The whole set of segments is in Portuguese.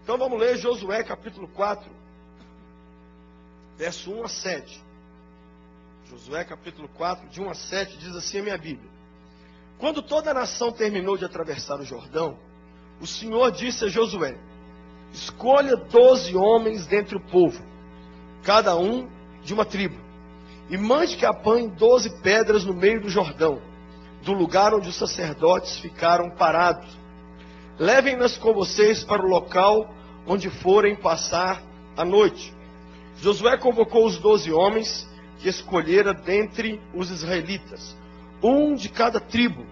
Então vamos ler Josué capítulo 4, verso 1 a 7. Josué capítulo 4, de 1 a 7, diz assim a minha Bíblia. Quando toda a nação terminou de atravessar o Jordão, o Senhor disse a Josué: escolha 12 homens dentre o povo, cada um de uma tribo, e mande que apanhem 12 pedras no meio do Jordão, do lugar onde os sacerdotes ficaram parados. Levem-nas com vocês para o local onde forem passar a noite. Josué convocou os 12 homens que escolhera dentre os israelitas, um de cada tribo,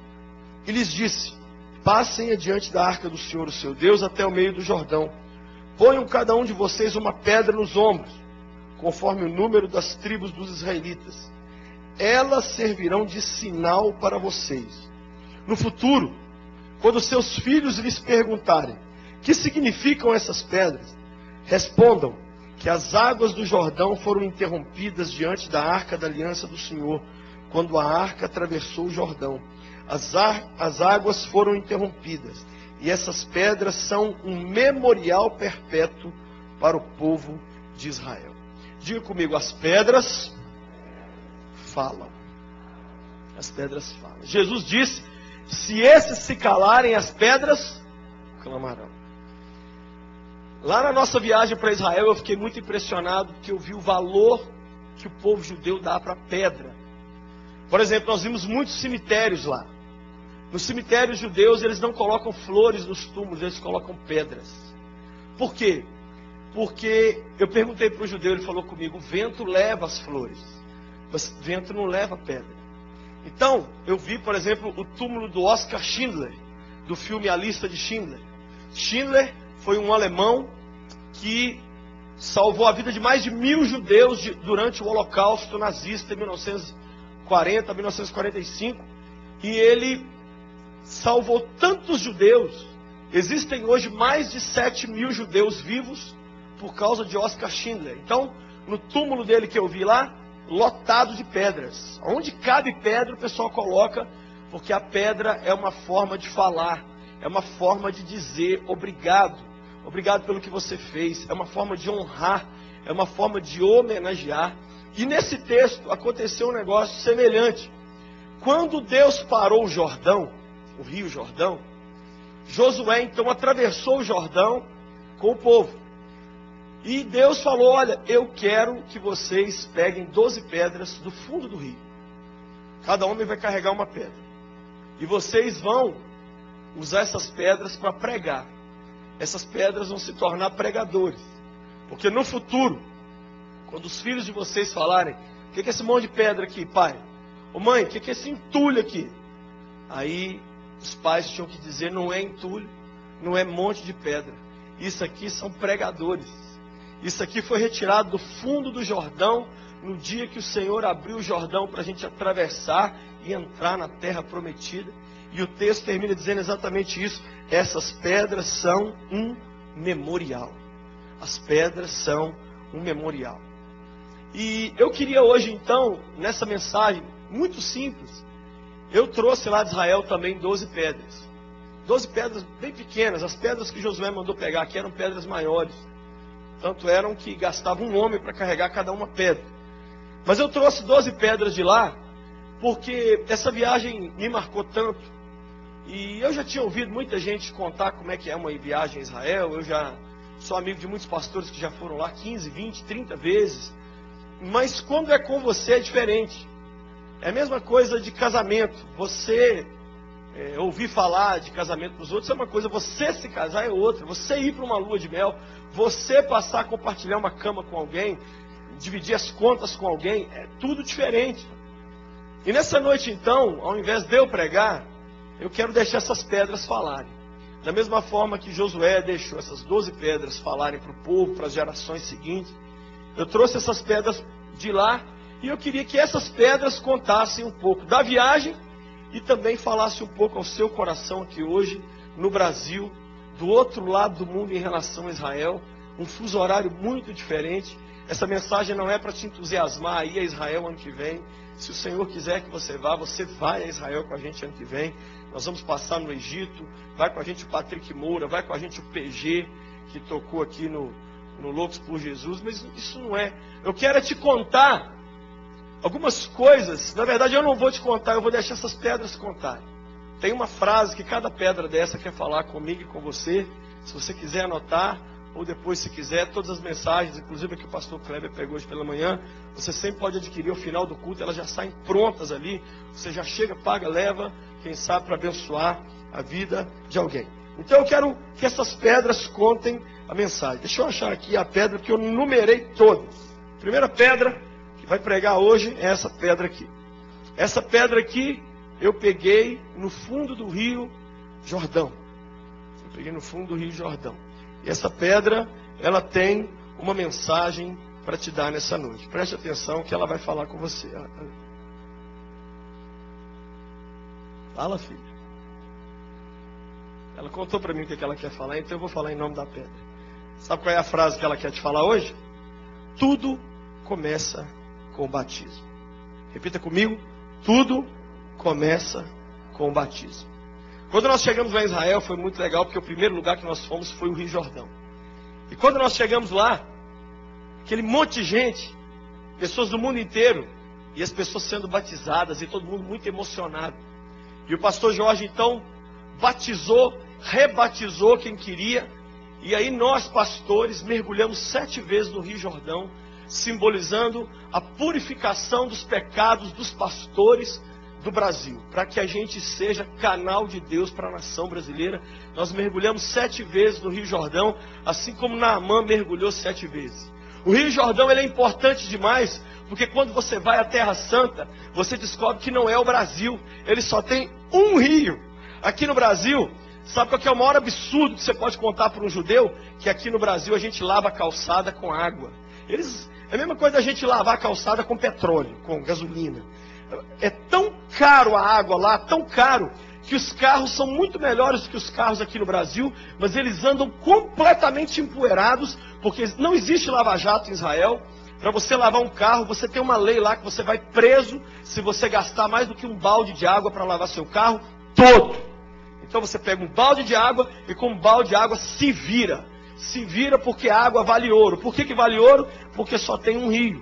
e lhes disse: passem adiante da arca do Senhor, o seu Deus, até o meio do Jordão. Ponham cada um de vocês uma pedra nos ombros, conforme o número das tribos dos israelitas. Elas servirão de sinal para vocês. No futuro, quando seus filhos lhes perguntarem: que significam essas pedras? Respondam que as águas do Jordão foram interrompidas diante da arca da aliança do Senhor, quando a arca atravessou o Jordão. As águas foram interrompidas, e essas pedras são um memorial perpétuo para o povo de Israel. Diga comigo: as pedras falam. As pedras falam. Jesus disse: se esses se calarem, as pedras clamarão. Lá na nossa viagem para Israel, eu fiquei muito impressionado, porque eu vi o valor que o povo judeu dá para a pedra. Por exemplo, nós vimos muitos cemitérios lá. Nos cemitérios judeus, eles não colocam flores nos túmulos, eles colocam pedras. Por quê? Porque eu perguntei para o judeu, ele falou comigo: o vento leva as flores, mas o vento não leva a pedra. Então, eu vi, por exemplo, o túmulo do Oskar Schindler, do filme A Lista de Schindler. Schindler foi um alemão que salvou a vida de mais de 1000 judeus durante o Holocausto nazista em 1940, 1945. E ele salvou tantos judeus. Existem hoje mais de 7.000 judeus vivos por causa de Oskar Schindler. Então, no túmulo dele que eu vi lá, lotado de pedras. Onde cabe pedra, o pessoal coloca, porque a pedra é uma forma de falar, é uma forma de dizer obrigado. Obrigado pelo que você fez. É uma forma de honrar, é uma forma de homenagear. E nesse texto aconteceu um negócio semelhante. Quando Deus parou o Jordão, o rio Jordão, Josué então atravessou o Jordão com o povo. E Deus falou: olha, eu quero que vocês peguem 12 pedras do fundo do rio. Cada homem vai carregar uma pedra. E vocês vão usar essas pedras para pregar. Essas pedras vão se tornar pregadores. Porque no futuro, quando os filhos de vocês falarem: o que é esse monte de pedra aqui, pai? Ô mãe, o que é esse entulho aqui? Aí os pais tinham que dizer: não é entulho, não é monte de pedra. Isso aqui são pregadores. Isso aqui foi retirado do fundo do Jordão, no dia que o Senhor abriu o Jordão para a gente atravessar e entrar na terra prometida. E o texto termina dizendo exatamente isso: essas pedras são um memorial. As pedras são um memorial. E eu queria hoje então, nessa mensagem muito simples, eu trouxe lá de Israel também 12 pedras. 12 pedras bem pequenas. As pedras que Josué mandou pegar aqui eram pedras maiores. Tanto eram que gastava um homem para carregar cada uma pedra. Mas eu trouxe 12 pedras de lá, porque essa viagem me marcou tanto. E eu já tinha ouvido muita gente contar como é que é uma viagem a Israel. Eu já sou amigo de muitos pastores que já foram lá 15, 20, 30 vezes. Mas quando é com você é diferente. É a mesma coisa de casamento. Você ouvir falar de casamento dos outros é uma coisa, você se casar é outra. Você ir para uma lua de mel, você passar a compartilhar uma cama com alguém, dividir as contas com alguém, é tudo diferente. E nessa noite então, ao invés de eu pregar, eu quero deixar essas pedras falarem. Da mesma forma que Josué deixou essas 12 pedras falarem para o povo, para as gerações seguintes, eu trouxe essas pedras de lá e eu queria que essas pedras contassem um pouco da viagem e também falassem um pouco ao seu coração aqui hoje, no Brasil, do outro lado do mundo em relação a Israel, um fuso horário muito diferente. Essa mensagem não é para te entusiasmar a ir a Israel ano que vem. Se o Senhor quiser que você vá, você vai a Israel com a gente ano que vem. Nós vamos passar no Egito, vai com a gente o Patrick Moura, vai com a gente o PG, que tocou aqui no Loucos por Jesus, mas isso não é. Eu quero te contar algumas coisas. Na verdade, eu não vou te contar, eu vou deixar essas pedras contarem. Tem uma frase que cada pedra dessa quer falar comigo e com você. Se você quiser anotar, ou depois, se quiser, todas as mensagens, inclusive a que o pastor Kleber pegou hoje pela manhã, você sempre pode adquirir ao final do culto, elas já saem prontas ali. Você já chega, paga, leva, quem sabe, para abençoar a vida de alguém. Então eu quero que essas pedras contem a mensagem. Deixa eu achar aqui a pedra que eu numerei todas. A primeira pedra que vai pregar hoje é essa pedra aqui. Essa pedra aqui eu peguei no fundo do Rio Jordão. Eu peguei no fundo do Rio Jordão. E essa pedra, ela tem uma mensagem para te dar nessa noite. Preste atenção que ela vai falar com você. Fala, filho. Ela contou para mim o que ela quer falar, então eu vou falar em nome da pedra. Sabe qual é a frase que ela quer te falar hoje? Tudo começa com o batismo. Repita comigo. Tudo começa com o batismo. Quando nós chegamos lá em Israel, foi muito legal, porque o primeiro lugar que nós fomos foi o Rio Jordão. E quando nós chegamos lá, aquele monte de gente, pessoas do mundo inteiro, e as pessoas sendo batizadas, e todo mundo muito emocionado. E o pastor Jorge, então, batizou, rebatizou quem queria, e aí nós, pastores, mergulhamos 7 vezes no Rio Jordão, simbolizando a purificação dos pecados dos pastores do Brasil, para que a gente seja canal de Deus para a nação brasileira. Nós mergulhamos 7 vezes no Rio Jordão, assim como Naamã mergulhou 7 vezes. O Rio Jordão ele é importante demais, porque quando você vai à Terra Santa, você descobre que não é o Brasil, ele só tem um rio. Aqui no Brasil, sabe qual que é o maior absurdo que você pode contar para um judeu? Que aqui no Brasil a gente lava a calçada com água. É a mesma coisa da gente lavar a calçada com petróleo, com gasolina. É tão caro a água lá, tão caro, que os carros são muito melhores do que os carros aqui no Brasil, mas eles andam completamente empoeirados, porque não existe lava-jato em Israel. Para você lavar um carro, você tem uma lei lá que você vai preso se você gastar mais do que um balde de água para lavar seu carro todo. Então você pega um balde de água e com um balde de água se vira. Se vira porque a água vale ouro. Por que vale ouro? Porque só tem um rio,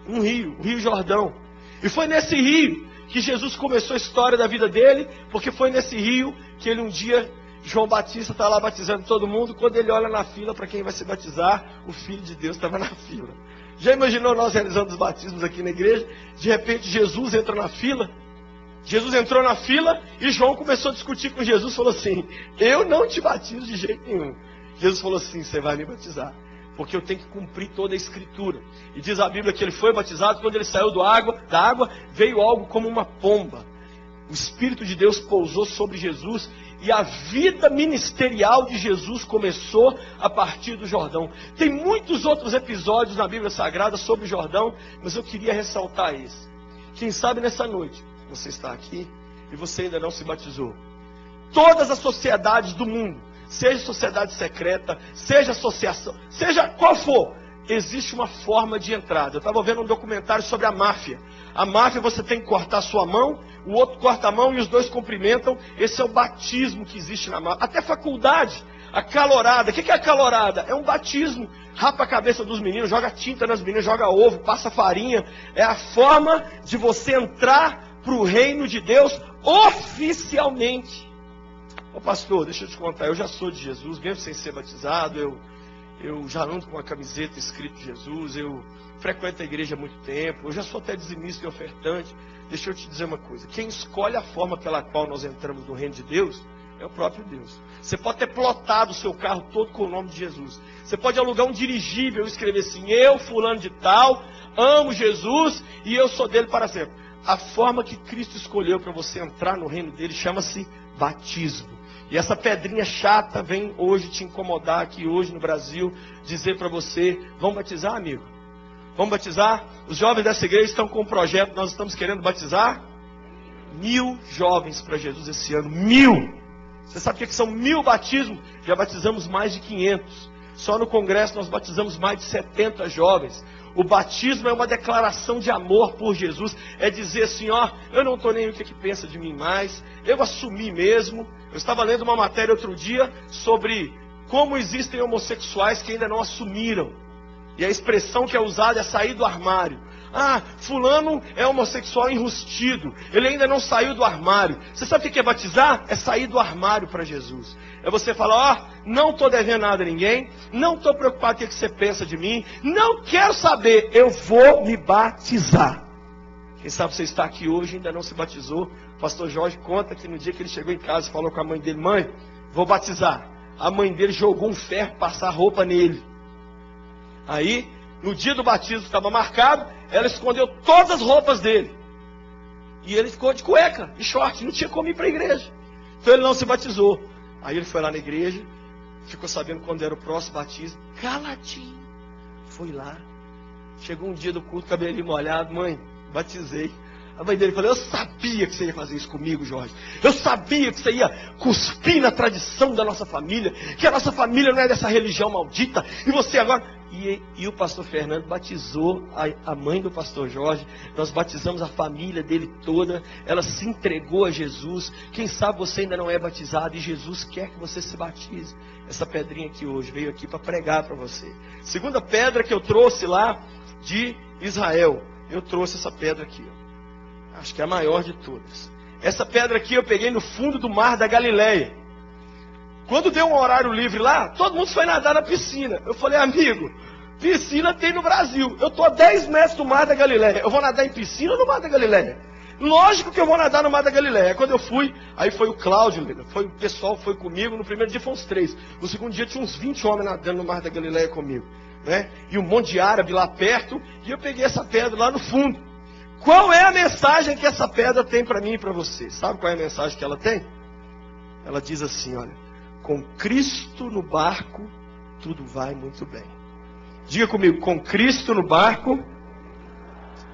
o Rio Jordão. E foi nesse rio que Jesus começou a história da vida dele, porque foi nesse rio que ele um dia, João Batista está lá batizando todo mundo, quando ele olha na fila para quem vai se batizar, o Filho de Deus estava na fila. Já imaginou nós realizando os batismos aqui na igreja? De repente Jesus entra na fila, Jesus entrou na fila e João começou a discutir com Jesus, falou assim, eu não te batizo de jeito nenhum. Jesus falou assim, você vai me batizar, porque eu tenho que cumprir toda a escritura. E diz a Bíblia que ele foi batizado, quando ele saiu da água, veio algo como uma pomba. O Espírito de Deus pousou sobre Jesus, e a vida ministerial de Jesus começou a partir do Jordão. Tem muitos outros episódios na Bíblia Sagrada sobre o Jordão, mas eu queria ressaltar esse. Quem sabe nessa noite, você está aqui, e você ainda não se batizou. Todas as sociedades do mundo, seja sociedade secreta, seja associação, seja qual for, existe uma forma de entrada. Eu estava vendo um documentário sobre a máfia. A máfia, você tem que cortar a sua mão, o outro corta a mão e os dois cumprimentam. Esse é o batismo que existe na máfia. Até faculdade, a calorada. O que é a calorada? É um batismo. Rapa a cabeça dos meninos, joga tinta nas meninas, joga ovo, passa farinha. É a forma de você entrar para o reino de Deus oficialmente. Ô pastor, deixa eu te contar, eu já sou de Jesus, mesmo sem ser batizado, eu já ando com uma camiseta escrito Jesus, eu frequento a igreja há muito tempo, eu já sou até dizimista e ofertante. Deixa eu te dizer uma coisa, quem escolhe a forma pela qual nós entramos no reino de Deus, é o próprio Deus. Você pode ter plotado o seu carro todo com o nome de Jesus, você pode alugar um dirigível e escrever assim, eu fulano de tal, amo Jesus e eu sou dele para sempre. A forma que Cristo escolheu para você entrar no reino dele chama-se batismo. E essa pedrinha chata vem hoje te incomodar aqui hoje no Brasil, dizer para você, vamos batizar, amigo? Vamos batizar? Os jovens dessa igreja estão com um projeto, nós estamos querendo batizar 1000 jovens para Jesus esse ano. 1000! Você sabe o que são 1000 batismos? Já batizamos mais de 500. Só no congresso nós batizamos mais de 70 jovens. O batismo é uma declaração de amor por Jesus. É dizer assim, ó, eu não estou nem o que pensa de mim mais. Eu assumi mesmo. Eu estava lendo uma matéria outro dia sobre como existem homossexuais que ainda não assumiram. E a expressão que é usada é sair do armário. Ah, fulano é homossexual enrustido, ele ainda não saiu do armário. Você sabe o que é batizar? É sair do armário para Jesus. É você falar, não estou devendo nada a ninguém, não estou preocupado com o que você pensa de mim, não quero saber, eu vou me batizar. Quem sabe você está aqui hoje e ainda não se batizou. O pastor Jorge conta que no dia que ele chegou em casa, falou com a mãe dele, mãe, vou batizar. A mãe dele jogou um ferro, passar roupa nele. Aí, no dia do batismo que estava marcado, ela escondeu todas as roupas dele. E ele ficou de cueca e short, não tinha como ir para a igreja. Então ele não se batizou. Aí ele foi lá na igreja, ficou sabendo quando era o próximo batismo, caladinho. Foi lá. Chegou um dia do culto, cabelinho molhado, mãe, batizei. A mãe dele falou, eu sabia que você ia fazer isso comigo, Jorge. Eu sabia que você ia cuspir na tradição da nossa família, que a nossa família não é dessa religião maldita, e você agora... E o pastor Fernando batizou a mãe do pastor Jorge, nós batizamos a família dele toda, ela se entregou a Jesus. Quem sabe você ainda não é batizado e Jesus quer que você se batize. Essa pedrinha aqui hoje veio aqui para pregar para você. Segunda pedra que eu trouxe lá de Israel, eu trouxe essa pedra aqui, ó. Acho que é a maior de todas. Essa pedra aqui eu peguei no fundo do mar da Galileia. Quando deu um horário livre lá, todo mundo foi nadar na piscina. Eu falei, amigo, piscina tem no Brasil. Eu estou a 10 metros do mar da Galileia. Eu vou nadar em piscina ou no mar da Galileia? Lógico que eu vou nadar no mar da Galileia. Quando eu fui, aí foi o Cláudio, o pessoal foi comigo. No primeiro dia foram uns 3. No segundo dia tinha uns 20 homens nadando no mar da Galileia comigo, né? E um monte de árabe lá perto. E eu peguei essa pedra lá no fundo. Qual é a mensagem que essa pedra tem para mim e para você? Sabe qual é a mensagem que ela tem? Ela diz assim, olha. Com Cristo no barco, tudo vai muito bem. Diga comigo, com Cristo no barco,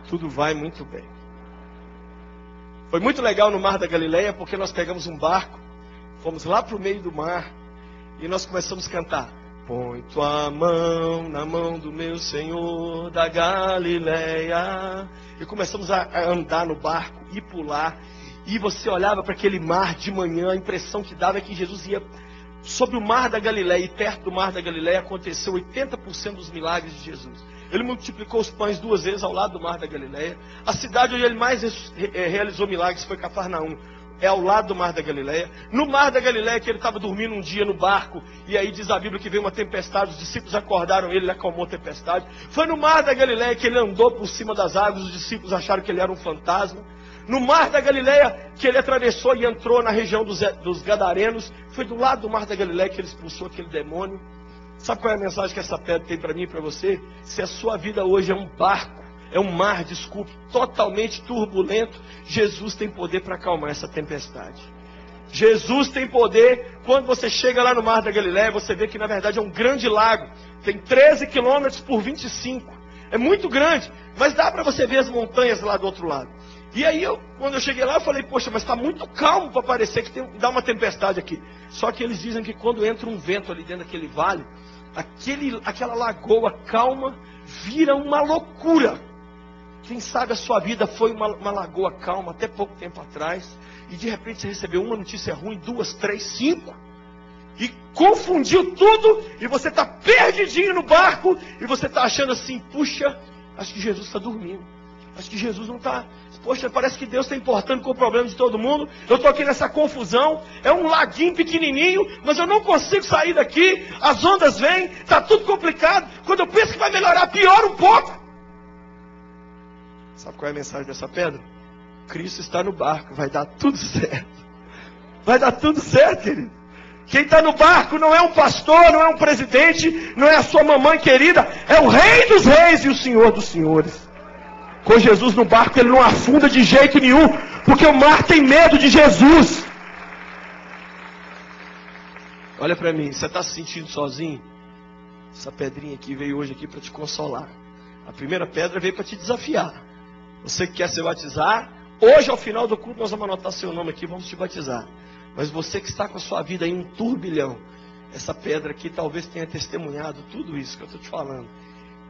tudo vai muito bem. Foi muito legal no Mar da Galileia, porque nós pegamos um barco, fomos lá para o meio do mar, e nós começamos a cantar. Põe tua mão na mão do meu Senhor da Galileia. E começamos a andar no barco e pular. E você olhava para aquele mar de manhã, a impressão que dava é que Jesus ia... Sobre o mar da Galileia e perto do mar da Galileia aconteceu 80% dos milagres de Jesus. Ele multiplicou os pães 2 vezes ao lado do mar da Galileia. A cidade onde ele mais realizou milagres foi Cafarnaum. É ao lado do mar da Galileia. No mar da Galileia que ele estava dormindo um dia no barco. E aí diz a Bíblia que veio uma tempestade. Os discípulos acordaram ele acalmou a tempestade. Foi no mar da Galileia que ele andou por cima das águas. Os discípulos acharam que ele era um fantasma. No mar da Galileia que ele atravessou e entrou na região dos Gadarenos. Foi do lado do mar da Galileia que ele expulsou aquele demônio. Sabe qual é a mensagem que essa pedra tem para mim e para você? Se a sua vida hoje é um barco, é um mar, desculpe, totalmente turbulento, Jesus tem poder para acalmar essa tempestade. Jesus tem poder. Quando você chega lá no mar da Galileia, você vê que na verdade é um grande lago. Tem 13 quilômetros por 25. É muito grande, mas dá para você ver as montanhas lá do outro lado. E aí, quando eu cheguei lá, eu falei, poxa, mas está muito calmo para parecer que dá uma tempestade aqui. Só que eles dizem que quando entra um vento ali dentro daquele vale, aquela lagoa calma vira uma loucura. Quem sabe a sua vida foi uma lagoa calma até pouco tempo atrás, e de repente você recebeu uma notícia ruim, 2, 3, 5, e confundiu tudo, e você está perdidinho no barco, e você está achando assim, puxa, acho que Jesus está dormindo. Acho que Jesus não está... Poxa, parece que Deus está importando com o problema de todo mundo. Eu estou aqui nessa confusão. É um laguinho pequenininho, mas eu não consigo sair daqui. As ondas vêm, está tudo complicado. Quando eu penso que vai melhorar, piora um pouco. Sabe qual é a mensagem dessa pedra? Cristo está no barco, vai dar tudo certo. Vai dar tudo certo, querido. Quem está no barco não é um pastor, não é um presidente, não é a sua mamãe querida. É o Rei dos Reis e o Senhor dos Senhores. Com Jesus no barco, ele não afunda de jeito nenhum, porque o mar tem medo de Jesus. Olha para mim, você está se sentindo sozinho? Essa pedrinha aqui veio hoje aqui para te consolar. A primeira pedra veio para te desafiar. Você que quer se batizar, hoje ao final do culto nós vamos anotar seu nome aqui, vamos te batizar. Mas você que está com a sua vida em um turbilhão, essa pedra aqui talvez tenha testemunhado tudo isso que eu estou te falando.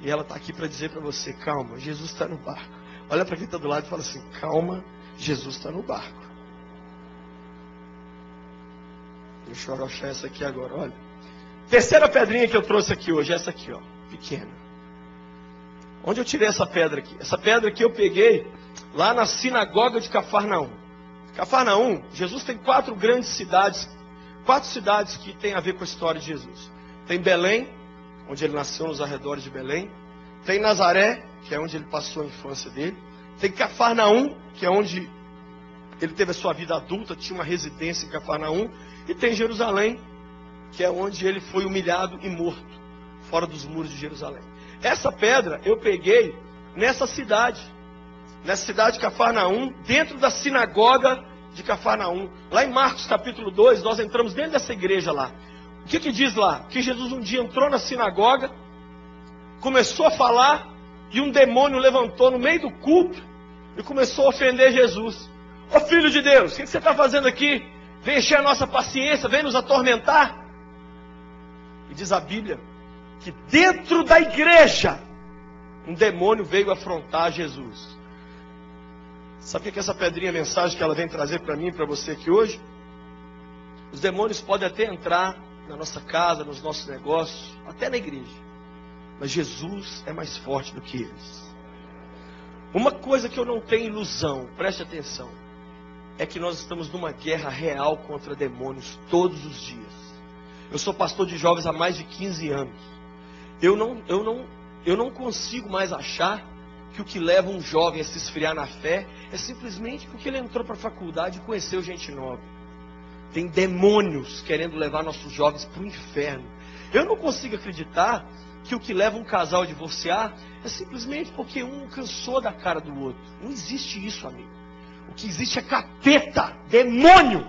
E ela está aqui para dizer para você, calma, Jesus está no barco. Olha para quem está do lado e fala assim, calma, Jesus está no barco. Deixa eu achar essa aqui agora, olha. Terceira pedrinha que eu trouxe aqui hoje, essa aqui, ó, pequena. Onde eu tirei essa pedra aqui? Essa pedra aqui eu peguei lá na sinagoga de Cafarnaum. Cafarnaum, Jesus tem 4 grandes cidades, 4 cidades que tem a ver com a história de Jesus. Tem Belém, onde ele nasceu nos arredores de Belém. Tem Nazaré, que é onde ele passou a infância dele. Tem Cafarnaum, que é onde ele teve a sua vida adulta, tinha uma residência em Cafarnaum. E tem Jerusalém, que é onde ele foi humilhado e morto, fora dos muros de Jerusalém. Essa pedra eu peguei nessa cidade de Cafarnaum, dentro da sinagoga de Cafarnaum. Lá em Marcos capítulo 2, nós entramos dentro dessa igreja lá. O que diz lá? Que Jesus um dia entrou na sinagoga, começou a falar, e um demônio levantou no meio do culto e começou a ofender Jesus. Ô filho de Deus, o que você está fazendo aqui? Vem encher a nossa paciência, vem nos atormentar. E diz a Bíblia que dentro da igreja um demônio veio afrontar Jesus. Sabe o que é essa pedrinha mensagem que ela vem trazer para mim e para você aqui hoje? Os demônios podem até entrar na nossa casa, nos nossos negócios, até na igreja. Mas Jesus é mais forte do que eles. Uma coisa que eu não tenho ilusão, preste atenção, é que nós estamos numa guerra real contra demônios todos os dias. Eu sou pastor de jovens há mais de 15 anos. Eu não consigo mais achar que o que leva um jovem a se esfriar na fé é simplesmente porque ele entrou para a faculdade e conheceu gente nova. Tem demônios querendo levar nossos jovens para o inferno. Eu não consigo acreditar que o que leva um casal a divorciar é simplesmente porque um cansou da cara do outro. Não existe isso, amigo. O que existe é capeta, demônio,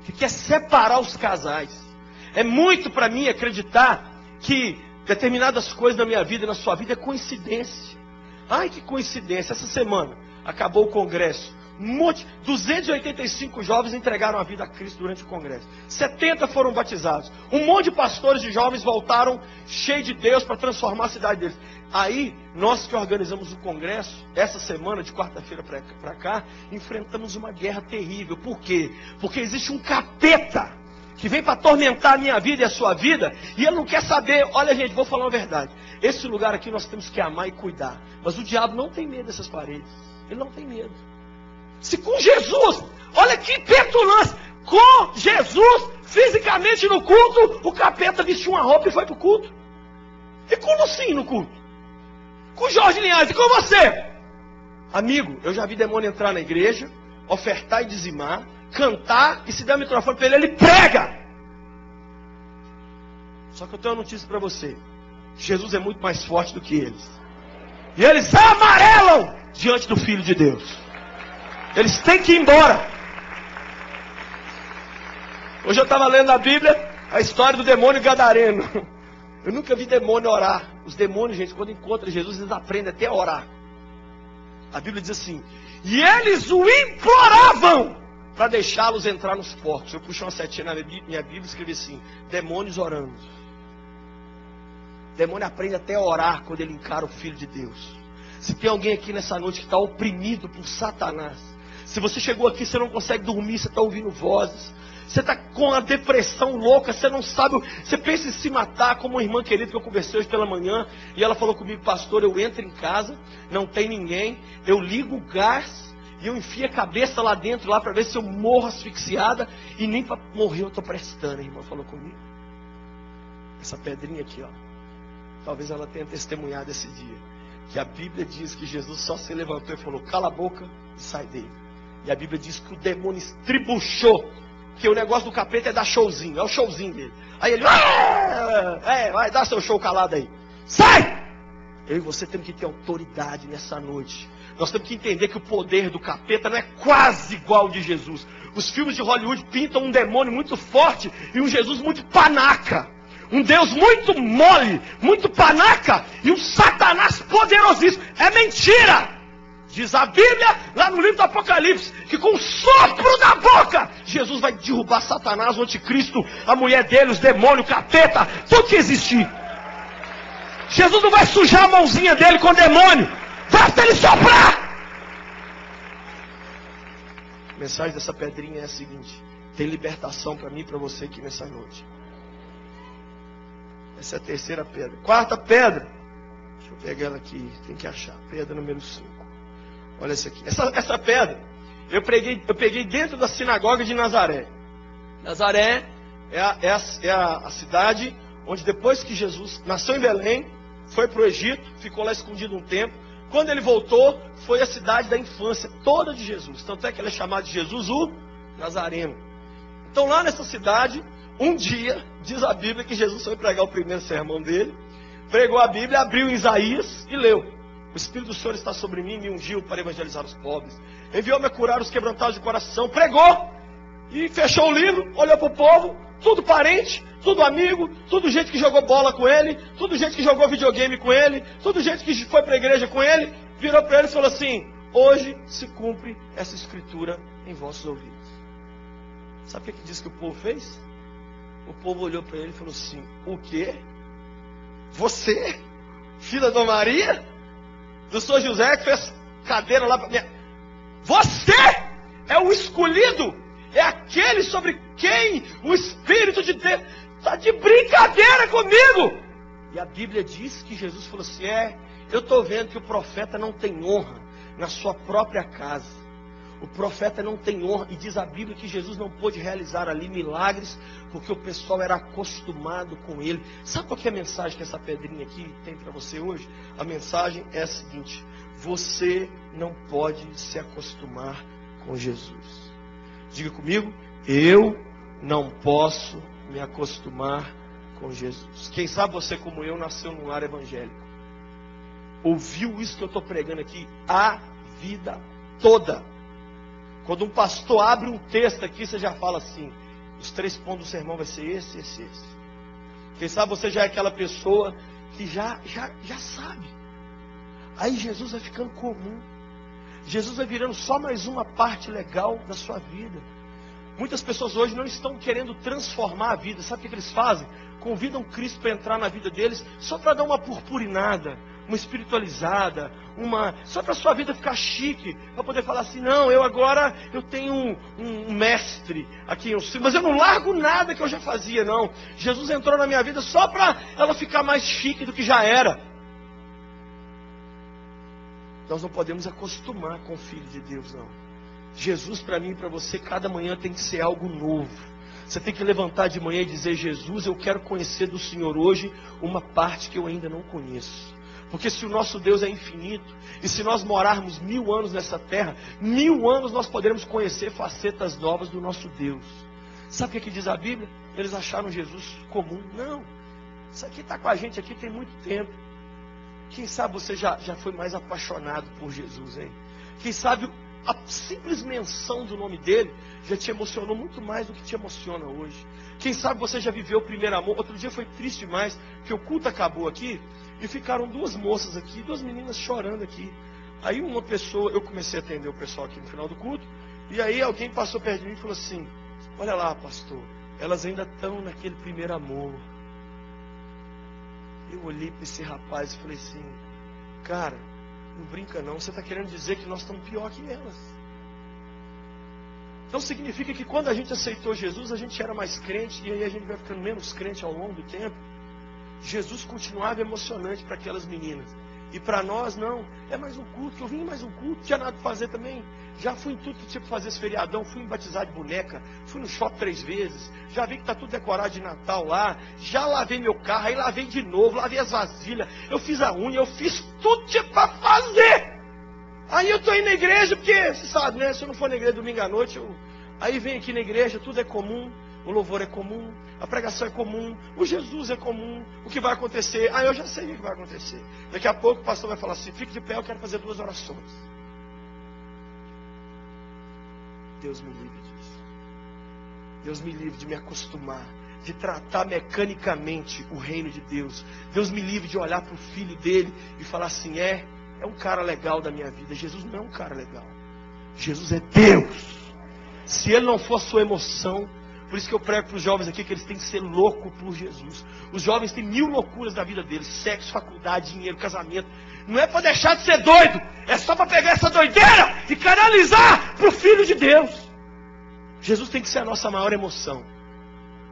que quer separar os casais. É muito para mim acreditar que determinadas coisas na minha vida e na sua vida é coincidência. Ai, que coincidência. Essa semana acabou o congresso. 285 jovens entregaram a vida a Cristo durante o congresso. 70 foram batizados. Um monte de pastores de jovens voltaram cheios de Deus para transformar a cidade deles. Aí, nós que organizamos o congresso, essa semana, de quarta-feira para cá, enfrentamos uma guerra terrível. Por quê? Porque existe um capeta que vem para atormentar a minha vida e a sua vida, e ele não quer saber. Olha, gente, vou falar uma verdade. Esse lugar aqui nós temos que amar e cuidar. Mas o diabo não tem medo dessas paredes. Ele não tem medo. Se com Jesus, olha que petulância, com Jesus, fisicamente no culto, o capeta vestiu uma roupa e foi para o culto. E com o Lucinho no culto. Com Jorge Linhares, e com você? Amigo, eu já vi demônio entrar na igreja, ofertar e dizimar, cantar, e se der o microfone para ele prega. Só que eu tenho uma notícia para você. Jesus é muito mais forte do que eles. E eles amarelam diante do Filho de Deus. Eles têm que ir embora. Hoje eu estava lendo na Bíblia a história do demônio gadareno. Eu nunca vi demônio orar. Os demônios, gente, quando encontram Jesus, eles aprendem até a orar. A Bíblia diz assim: e eles o imploravam para deixá-los entrar nos porcos. Eu puxei uma setinha na minha Bíblia e escrevi assim: demônios orando. Demônio aprende até a orar quando ele encara o Filho de Deus. Se tem alguém aqui nessa noite que está oprimido por Satanás, se você chegou aqui, você não consegue dormir, você está ouvindo vozes, você está com a depressão louca, você não sabe, você pensa em se matar, como uma irmã querida que eu conversei hoje pela manhã, e ela falou comigo: pastor, eu entro em casa, não tem ninguém, eu ligo o gás, e eu enfio a cabeça lá dentro, lá para ver se eu morro asfixiada, e nem para morrer eu estou prestando. A irmã falou comigo. Essa pedrinha aqui, ó, talvez ela tenha testemunhado esse dia, que a Bíblia diz que Jesus só se levantou e falou: cala a boca e sai dele. E a Bíblia diz que o demônio estribuchou, que o negócio do capeta é dar showzinho, é o showzinho dele. Aí ele: vai dar seu show calado aí, sai! Eu e você temos que ter autoridade nessa noite. Nós temos que entender que o poder do capeta não é quase igual ao de Jesus. Os filmes de Hollywood pintam um demônio muito forte e um Jesus muito panaca. Um Deus muito mole, muito panaca, e um Satanás poderosíssimo. É mentira! Diz a Bíblia, lá no livro do Apocalipse, que com o sopro da boca, Jesus vai derrubar Satanás, o anticristo, a mulher dele, os demônios, o capeta, tudo que existir. Jesus não vai sujar a mãozinha dele com o demônio. Basta ele soprar! A mensagem dessa pedrinha é a seguinte: tem libertação para mim e para você aqui nessa noite. Essa é a terceira pedra. Quarta pedra. Deixa eu pegar ela aqui. Tem que achar. Pedra número 5. Olha essa aqui. Essa pedra eu peguei dentro da sinagoga de Nazaré. Nazaré é a cidade onde depois que Jesus nasceu em Belém, foi para o Egito, ficou lá escondido um tempo. Quando ele voltou, foi a cidade da infância toda de Jesus. Tanto é que ele é chamado de Jesus o Nazareno. Então lá nessa cidade, um dia, diz a Bíblia que Jesus foi pregar o primeiro sermão dele, pregou a Bíblia, abriu em Isaías e leu. O Espírito do Senhor está sobre mim, me ungiu para evangelizar os pobres. Enviou-me a curar os quebrantados de coração. Pregou e fechou o livro, olhou para o povo, tudo parente, tudo amigo, tudo gente que jogou bola com ele, tudo gente que jogou videogame com ele, tudo gente que foi para a igreja com ele, virou para ele e falou assim: hoje se cumpre essa escritura em vossos ouvidos. Sabe o que diz que o povo fez? O povo olhou para ele e falou assim: o quê? Você, filha de Maria, do São José, que fez cadeira lá para minha... Você é o escolhido, é aquele sobre quem o Espírito de Deus está de brincadeira comigo. E a Bíblia diz que Jesus falou assim: eu estou vendo que o profeta não tem honra na sua própria casa. O profeta não tem honra, e diz a Bíblia que Jesus não pôde realizar ali milagres, porque o pessoal era acostumado com ele. Sabe qual que é a mensagem que essa pedrinha aqui tem para você hoje? A mensagem é a seguinte: você não pode se acostumar com Jesus. Diga comigo: eu não posso me acostumar com Jesus. Quem sabe você, como eu, nasceu num lar evangélico, ouviu isso que eu estou pregando aqui a vida toda. Quando um pastor abre um texto aqui, você já fala assim: os 3 pontos do sermão vai ser esse, esse, esse. Quem sabe você já é aquela pessoa que já sabe. Aí Jesus vai ficando comum. Jesus vai virando só mais uma parte legal da sua vida. Muitas pessoas hoje não estão querendo transformar a vida. Sabe o que eles fazem? Convidam Cristo para entrar na vida deles só para dar uma purpurinada, uma espiritualizada, só para a sua vida ficar chique, para poder falar assim: não, eu tenho um mestre aqui, mas eu não largo nada que eu já fazia, não. Jesus entrou na minha vida só para ela ficar mais chique do que já era. Nós não podemos acostumar com o Filho de Deus, não. Jesus, para mim e para você, cada manhã tem que ser algo novo. Você tem que levantar de manhã e dizer: Jesus, eu quero conhecer do Senhor hoje uma parte que eu ainda não conheço. Porque se o nosso Deus é infinito, e se nós morarmos 1000 anos nessa terra, 1000 anos nós poderemos conhecer facetas novas do nosso Deus. Sabe o que diz a Bíblia? Eles acharam Jesus comum. Não, isso aqui está com a gente aqui tem muito tempo. Quem sabe você já foi mais apaixonado por Jesus, hein? Quem sabe a simples menção do nome dele já te emocionou muito mais do que te emociona hoje. Quem sabe você já viveu o primeiro amor. Outro dia foi triste demais, porque o culto acabou aqui e ficaram 2 moças aqui, 2 meninas chorando aqui. Aí uma pessoa, eu comecei a atender o pessoal aqui no final do culto, e aí alguém passou perto de mim e falou assim: olha lá, pastor, elas ainda estão naquele primeiro amor. Eu olhei para esse rapaz e falei assim: cara, não brinca não, você está querendo dizer que nós estamos pior que elas. Então significa que quando a gente aceitou Jesus, a gente era mais crente, e aí a gente vai ficando menos crente ao longo do tempo. Jesus continuava emocionante para aquelas meninas, e para nós não. É mais um culto, que eu vim em mais um culto, não tinha nada para fazer também. Já fui em tudo que tinha para fazer esse feriadão, fui em batizar de boneca, fui no shopping 3 vezes, já vi que está tudo decorado de Natal lá, já lavei meu carro, aí lavei de novo, lavei as vasilhas, eu fiz a unha, eu fiz tudo que tinha para fazer. Aí eu estou indo na igreja, porque, você sabe, né? Se eu não for na igreja domingo à noite, aí vem aqui na igreja, tudo é comum, o louvor é comum, a pregação é comum, o Jesus é comum, o que vai acontecer? Eu já sei o que vai acontecer. Daqui a pouco o pastor vai falar assim: fique de pé, eu quero fazer 2 orações. Deus me livre disso. Deus me livre de me acostumar, de tratar mecanicamente o reino de Deus. Deus me livre de olhar para o filho dele e falar assim: é um cara legal da minha vida. Jesus não é um cara legal. Jesus é Deus. Se ele não for a sua emoção, por isso que eu prego para os jovens aqui que eles têm que ser loucos por Jesus. Os jovens têm 1000 loucuras na vida deles: sexo, faculdade, dinheiro, casamento. Não é para deixar de ser doido, é só para pegar essa doideira e canalizar para o Filho de Deus. Jesus tem que ser a nossa maior emoção.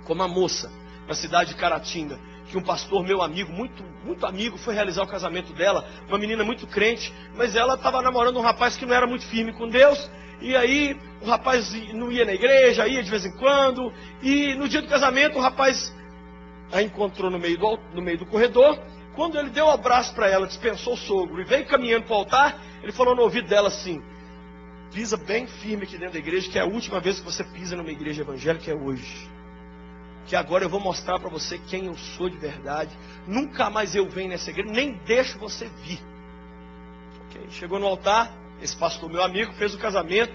Como a moça na cidade de Caratinga, que que um pastor meu amigo, muito amigo, foi realizar o casamento dela, uma menina muito crente, mas ela estava namorando um rapaz que não era muito firme com Deus, e aí o rapaz não ia na igreja, ia de vez em quando, e no dia do casamento o rapaz a encontrou no meio do corredor. Quando ele deu um abraço para ela, dispensou o sogro e veio caminhando para o altar, ele falou no ouvido dela assim: pisa bem firme aqui dentro da igreja, que é a última vez que você pisa numa igreja evangélica, é hoje. Que agora eu vou mostrar para você quem eu sou de verdade. Nunca mais eu venho nessa igreja, nem deixo você vir. Okay. Chegou no altar, esse pastor, meu amigo, fez o casamento.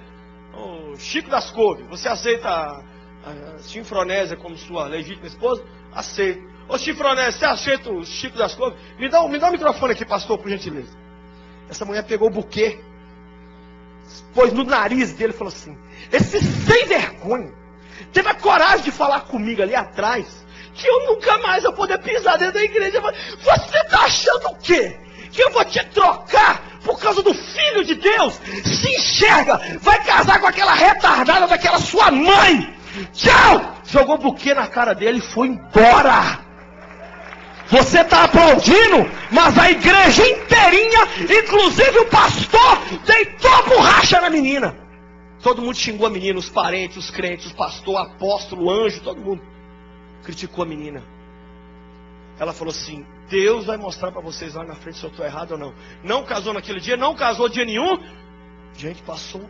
Ô, Chico das Couves, você aceita a Sinfronésia como sua legítima esposa? Aceito. Ô Sinfronésia, você aceita o Chico das Couves? Me dá o microfone aqui, pastor, por gentileza. Essa mulher pegou o buquê, pôs no nariz dele e falou assim: esse sem vergonha teve a coragem de falar comigo ali atrás que eu nunca mais vou poder pisar dentro da igreja. Você está achando o quê? Que eu vou te trocar por causa do Filho de Deus? Se enxerga, vai casar com aquela retardada daquela sua mãe. Tchau! Jogou o buquê na cara dele e foi embora. Você está aplaudindo, mas a igreja inteirinha, inclusive o pastor, deitou a borracha na menina. Todo mundo xingou a menina, os parentes, os crentes, o pastor, o apóstolo, o anjo, todo mundo criticou a menina. Ela falou assim: Deus vai mostrar para vocês lá na frente se eu estou errado ou não. Não casou naquele dia, não casou dia nenhum. Gente, passou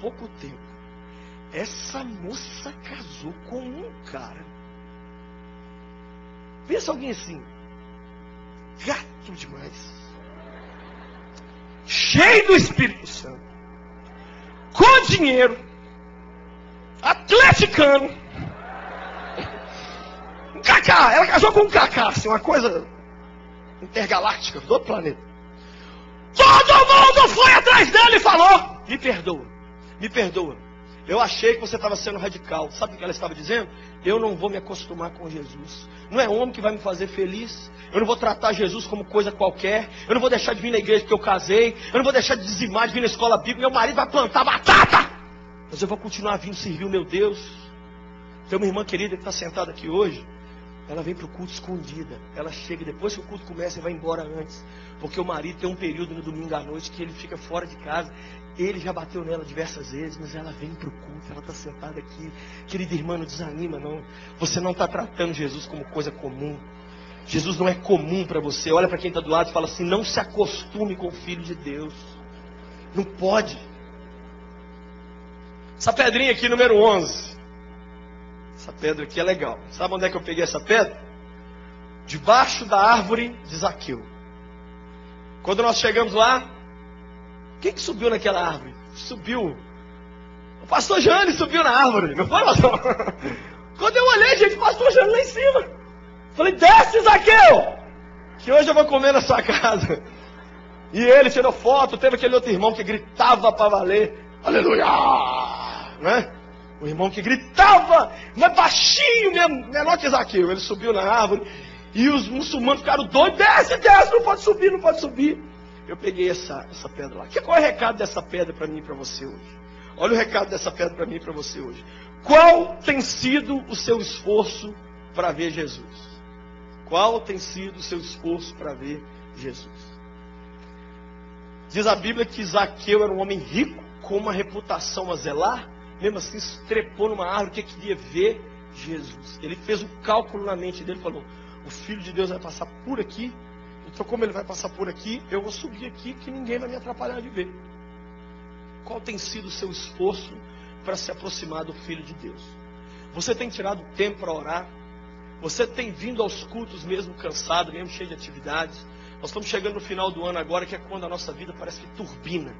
pouco tempo. Essa moça casou com um cara. Pensa alguém assim, gato demais, cheio do Espírito Santo, com dinheiro, atleticano, um cacá. Ela casou com um cacá, assim, uma coisa intergaláctica do outro planeta. Todo mundo foi atrás dele e falou: me perdoa, me perdoa. Eu achei que você estava sendo radical. Sabe o que ela estava dizendo? Eu não vou me acostumar com Jesus. Não é homem que vai me fazer feliz. Eu não vou tratar Jesus como coisa qualquer. Eu não vou deixar de vir na igreja porque eu casei. Eu não vou deixar de dizimar, de vir na escola bíblica. Meu marido vai plantar batata. Mas eu vou continuar vindo servir o meu Deus. Tem uma irmã querida que está sentada aqui hoje. Ela vem para o culto escondida. Ela chega depois que o culto começa e vai embora antes. Porque o marido tem um período no domingo à noite que ele fica fora de casa. Ele já bateu nela diversas vezes, mas ela vem para o culto, ela está sentada aqui. Querida irmã, não desanima não. Você não está tratando Jesus como coisa comum. Jesus não é comum para você. Olha para quem está do lado e fala assim: não se acostume com o Filho de Deus. Não pode. Essa pedrinha aqui, número 11. Essa pedra aqui é legal. Sabe onde é que eu peguei essa pedra? Debaixo da árvore de Zaqueu. Quando nós chegamos lá, quem que subiu naquela árvore? Subiu. O pastor Jânio subiu na árvore. Não foi, pastor? Quando eu olhei, gente, o pastor Jânio lá em cima. Falei: desce, Zaqueu, que hoje eu vou comer na sua casa. E ele tirou foto. Teve aquele outro irmão que gritava para valer: aleluia, né? O irmão que gritava, mas baixinho mesmo, menor que Zaqueu. Ele subiu na árvore e os muçulmanos ficaram doidos: desce, desce, não pode subir, não pode subir. Eu peguei essa pedra lá. Qual é o recado dessa pedra para mim e para você hoje? Olha o recado dessa pedra para mim e para você hoje. Qual tem sido o seu esforço para ver Jesus? Qual tem sido o seu esforço para ver Jesus? Diz a Bíblia que Zaqueu era um homem rico, com uma reputação a zelar. Mesmo assim, se trepou numa árvore que queria ver Jesus. Ele fez um cálculo na mente dele e falou: o Filho de Deus vai passar por aqui. Então, como ele vai passar por aqui, eu vou subir aqui que ninguém vai me atrapalhar de ver. Qual tem sido o seu esforço para se aproximar do Filho de Deus? Você tem tirado tempo para orar? Você tem vindo aos cultos mesmo cansado, mesmo cheio de atividades? Nós estamos chegando no final do ano agora, que é quando a nossa vida parece que turbina.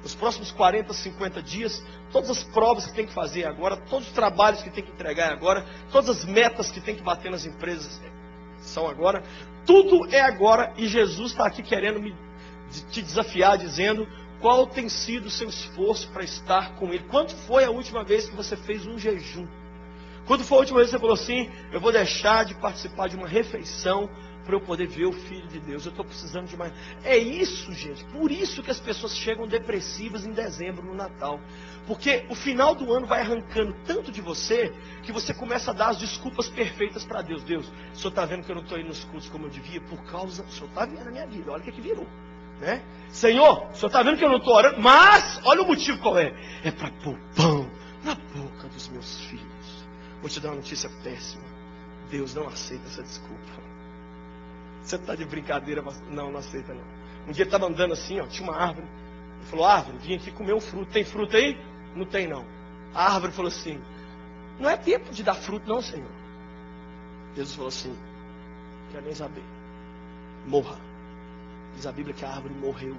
Nos próximos 40, 50 dias, todas as provas que tem que fazer agora, todos os trabalhos que tem que entregar agora, todas as metas que tem que bater nas empresas são agora. Tudo é agora, e Jesus está aqui querendo te desafiar, dizendo: qual tem sido o seu esforço para estar com Ele? Quando foi a última vez que você fez um jejum? Quando foi a última vez que você falou assim: eu vou deixar de participar de uma refeição para eu poder ver o Filho de Deus. Eu estou precisando de mais. É isso, gente. Por isso que as pessoas chegam depressivas em dezembro, no Natal. Porque o final do ano vai arrancando tanto de você, que você começa a dar as desculpas perfeitas para Deus. Deus, o Senhor está vendo que eu não estou indo nos cultos como eu devia? Por causa, o Senhor está vendo a minha vida. Olha o que virou. Né? Senhor, o Senhor está vendo que eu não estou orando? Mas, olha o motivo qual é. É para pôr pão na boca dos meus filhos. Vou te dar uma notícia péssima. Deus não aceita essa desculpa. Você está de brincadeira? Não, não aceita não. Um dia estava andando assim, ó, tinha uma árvore. Ele falou, árvore, vim aqui comer um fruto. Tem fruto aí? Não tem não. A árvore falou assim, não é tempo de dar fruto não, Senhor. Jesus falou assim, quero nem saber. Morra. Diz a Bíblia que a árvore morreu.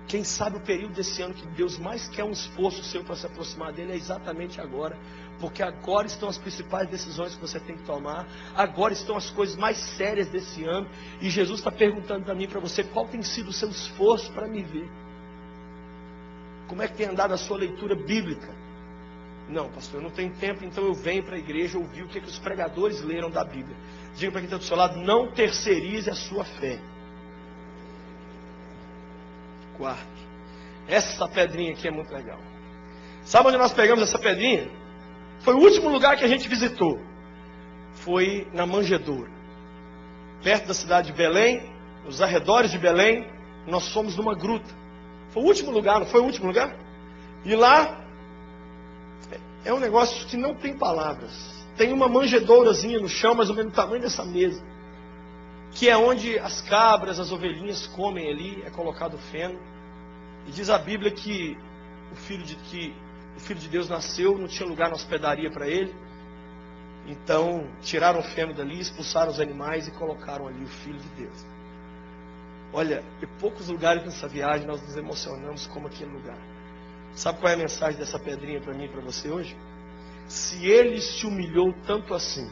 Quem sabe o período desse ano que Deus mais quer um esforço seu para se aproximar dele é exatamente agora. Porque agora estão as principais decisões que você tem que tomar. Agora estão as coisas mais sérias desse ano. E Jesus está perguntando para mim e para você, qual tem sido o seu esforço para me ver? Como é que tem andado a sua leitura bíblica? Não, pastor, eu não tenho tempo, então eu venho para a igreja ouvir o que os pregadores leram da Bíblia. Diga para quem está do seu lado, não terceirize a sua fé. Quarto, essa pedrinha aqui é muito legal. Sabe onde nós pegamos essa pedrinha? Foi o último lugar que a gente visitou. Foi na manjedoura. Perto da cidade de Belém, nos arredores de Belém, nós fomos numa gruta. Foi o último lugar, não foi o último lugar? E lá, é um negócio que não tem palavras. Tem uma manjedourazinha no chão, mais ou menos do tamanho dessa mesa. Que é onde as cabras, as ovelhinhas comem ali, é colocado feno. E diz a Bíblia que o Filho de Deus nasceu, não tinha lugar na hospedaria para ele. Então, tiraram o feno dali, expulsaram os animais e colocaram ali o Filho de Deus. Olha, em poucos lugares nessa viagem nós nos emocionamos como aquele lugar. Sabe qual é a mensagem dessa pedrinha para mim e para você hoje? Se ele se humilhou tanto assim,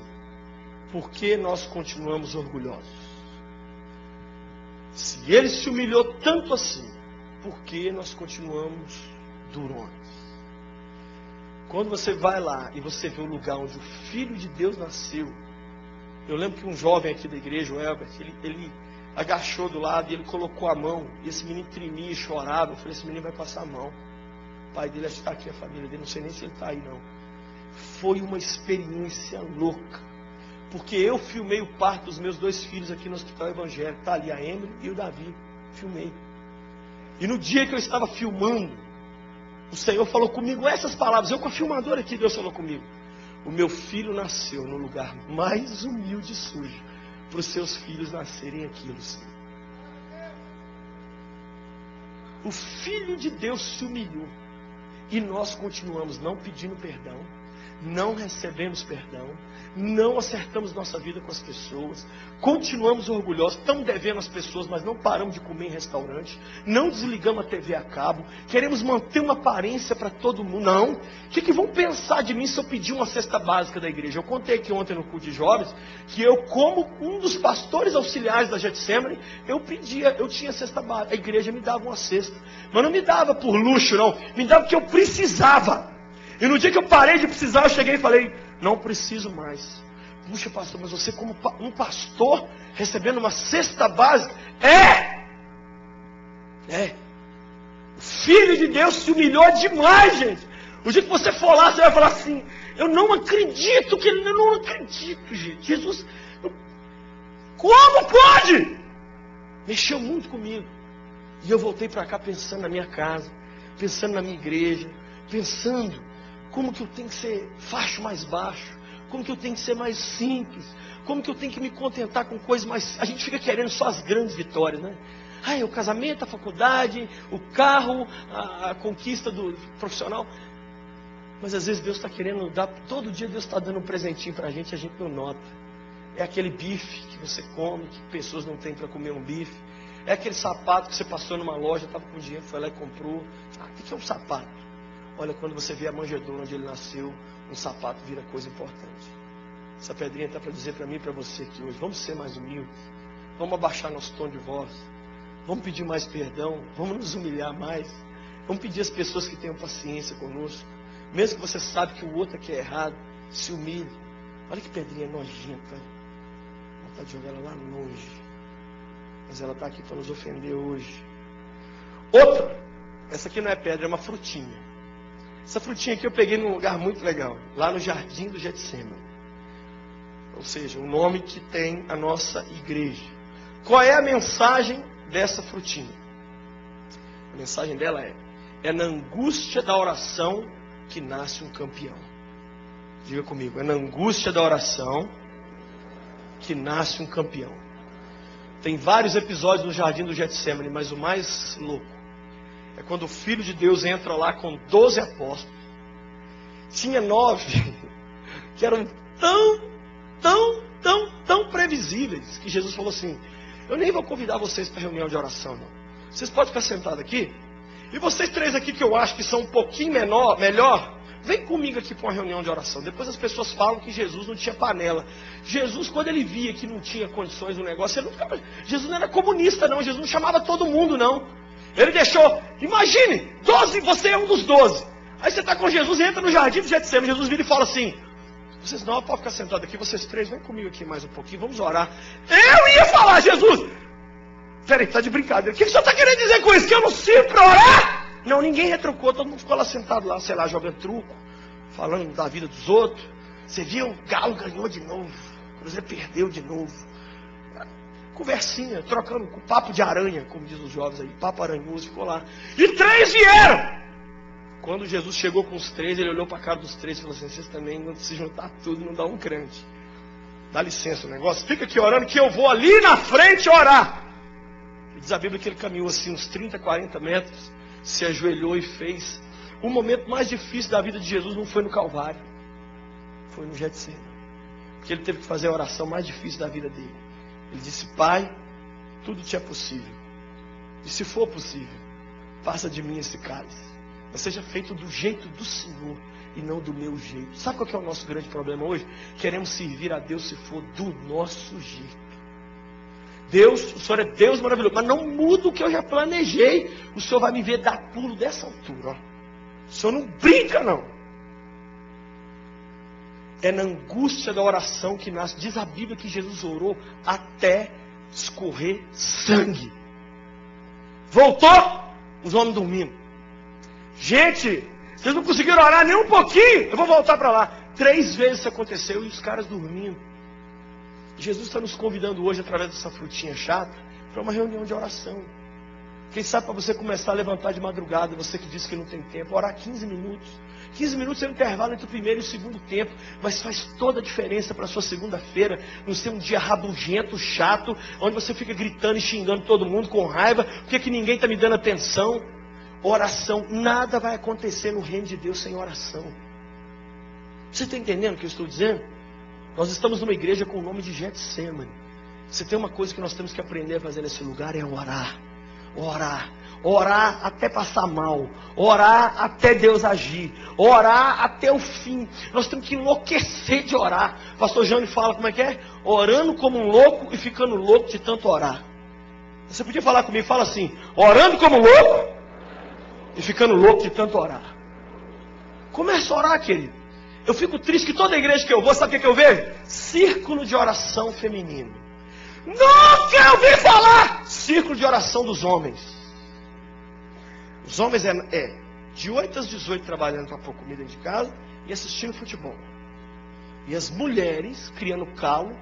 por que nós continuamos orgulhosos? Se ele se humilhou tanto assim, por que nós continuamos durões? Quando você vai lá e você vê o lugar onde o Filho de Deus nasceu. Eu lembro que um jovem aqui da igreja, o Elbert, ele agachou do lado e ele colocou a mão. E esse menino tremia e chorava. Eu falei, esse menino vai passar a mão. O pai dele está aqui, a família dele, não sei nem se ele está aí não. Foi uma experiência louca. Porque eu filmei o parto dos meus 2 filhos aqui no Hospital Evangélico. Está ali a Emily e o Davi. Filmei. E no dia que eu estava filmando, o Senhor falou comigo essas palavras. Eu com a filmadora aqui, Deus falou comigo. O meu filho nasceu no lugar mais humilde e sujo, para os seus filhos nascerem aqui, Luciano. O Filho de Deus se humilhou. E nós continuamos não pedindo perdão, não recebemos perdão, não acertamos nossa vida com as pessoas, continuamos orgulhosos, estamos devendo às pessoas, mas não paramos de comer em restaurante, não desligamos a TV a cabo, queremos manter uma aparência para todo mundo. Não, o que vão pensar de mim se eu pedir uma cesta básica da igreja? Eu contei aqui ontem no culto de jovens, que eu, como um dos pastores auxiliares da Getsemane, eu tinha cesta básica, a igreja me dava uma cesta, mas não me dava por luxo não, me dava porque eu precisava. E no dia que eu parei de precisar, eu cheguei e falei, não preciso mais. Puxa, pastor, mas você como um pastor, recebendo uma cesta básica, o Filho de Deus se humilhou demais, gente. O dia que você for lá, você vai falar assim, eu não acredito, gente. Jesus, como pode? Mexeu muito comigo. E eu voltei para cá pensando na minha casa, pensando na minha igreja, pensando como que eu tenho que ser facho mais baixo, como que eu tenho que ser mais simples, como que eu tenho que me contentar com coisas mais... A gente fica querendo só as grandes vitórias, né? O casamento, a faculdade, o carro, a conquista do profissional. Mas às vezes Deus está querendo dar, todo dia Deus está dando um presentinho para a gente não nota. É aquele bife que você come, que pessoas não têm para comer um bife. É aquele sapato que você passou numa loja, estava com dinheiro, foi lá e comprou. O que é um sapato? Olha, quando você vê a manjedoura onde ele nasceu, um sapato vira coisa importante. Essa pedrinha está para dizer para mim e para você aqui hoje, vamos ser mais humildes, vamos abaixar nosso tom de voz, vamos pedir mais perdão, vamos nos humilhar mais, vamos pedir às pessoas que tenham paciência conosco, mesmo que você sabe que o outro aqui é errado, se humilhe. Olha que pedrinha nojenta, vontade de jogar ela lá longe. Mas ela está aqui para nos ofender hoje. Outra. Essa aqui não é pedra, é uma frutinha. Essa frutinha aqui eu peguei num lugar muito legal. Lá no Jardim do Getsemane. Ou seja, o nome que tem a nossa igreja. Qual é a mensagem dessa frutinha? A mensagem dela é na angústia da oração que nasce um campeão. Diga comigo, é na angústia da oração que nasce um campeão. Tem vários episódios no Jardim do Getsemane, mas o mais louco é quando o Filho de Deus entra lá com 12 apóstolos. Tinha 9 que eram tão previsíveis que Jesus falou assim: eu nem vou convidar vocês para reunião de oração, não. Vocês podem ficar sentados aqui. E vocês 3 aqui que eu acho que são um pouquinho melhor, vem comigo aqui para uma reunião de oração. Depois as pessoas falam que Jesus não tinha panela. Jesus, quando ele via que não tinha condições no negócio, Jesus não era comunista, não. Jesus não chamava todo mundo, não. Ele deixou, imagine, 12, você é um dos 12. Aí você está com Jesus e entra no Jardim do Getsemane. Jesus vira e fala assim: vocês não podem ficar sentados aqui, vocês 3, vem comigo aqui mais um pouquinho, vamos orar. Eu ia falar, Jesus, peraí, está de brincadeira. O que o senhor está querendo dizer com isso? Que eu não sirvo para orar? Não, ninguém retrucou, todo mundo ficou lá sentado lá, sei lá, jogando truco, falando da vida dos outros. Você viu, o Galo ganhou de novo, o Cruzeiro perdeu de novo. Conversinha, trocando com papo de aranha, como diz os jovens aí, papo aranhoso, ficou lá. E 3 vieram! Quando Jesus chegou com os 3, ele olhou para a cara dos 3 e falou assim: vocês também não se juntar tudo, não dá um crente. Dá licença o negócio, fica aqui orando que eu vou ali na frente orar. E diz a Bíblia que ele caminhou assim uns 30, 40 metros, se ajoelhou e fez. O momento mais difícil da vida de Jesus não foi no Calvário, foi no Getsemane. Porque ele teve que fazer a oração mais difícil da vida dele. Ele disse: Pai, tudo te é possível. E se for possível, passa de mim esse cálice. Mas seja feito do jeito do Senhor e não do meu jeito. Sabe qual que é o nosso grande problema hoje? Queremos servir a Deus se for do nosso jeito. Deus, o Senhor é Deus maravilhoso, mas não muda o que eu já planejei. O Senhor vai me ver dar pulo dessa altura. Ó. O Senhor não brinca, não. É na angústia da oração que nasce. Diz a Bíblia que Jesus orou até escorrer sangue. Voltou, os homens dormindo. Gente, vocês não conseguiram orar nem um pouquinho. Eu vou voltar para lá. 3 vezes isso aconteceu e os caras dormindo. Jesus está nos convidando hoje, através dessa frutinha chata, para uma reunião de oração. Quem sabe para você começar a levantar de madrugada, você que disse que não tem tempo, orar 15 minutos. 15 minutos é um intervalo entre o primeiro e o segundo tempo, mas faz toda a diferença para a sua segunda-feira, não ser um dia rabugento, chato, onde você fica gritando e xingando todo mundo com raiva, porque que ninguém está me dando atenção. Oração, nada vai acontecer no reino de Deus sem oração. Você está entendendo o que eu estou dizendo? Nós estamos numa igreja com o nome de Getsemane. Se tem uma coisa que nós temos que aprender a fazer nesse lugar é orar. Orar. Orar até passar mal. Orar até Deus agir. Orar até o fim. Nós temos que enlouquecer de orar. Pastor Jânio fala como é que é? Orando como um louco e ficando louco de tanto orar. Você podia falar comigo? Fala assim: orando como um louco e ficando louco de tanto orar. Começa a orar, querido. Eu fico triste que toda igreja que eu vou, sabe o que eu vejo? Círculo de oração feminino. Nunca ouvi falar! Círculo de oração dos homens. Os homens de 8 às 18 trabalhando para pôr comida de casa e assistindo futebol. E as mulheres criando calo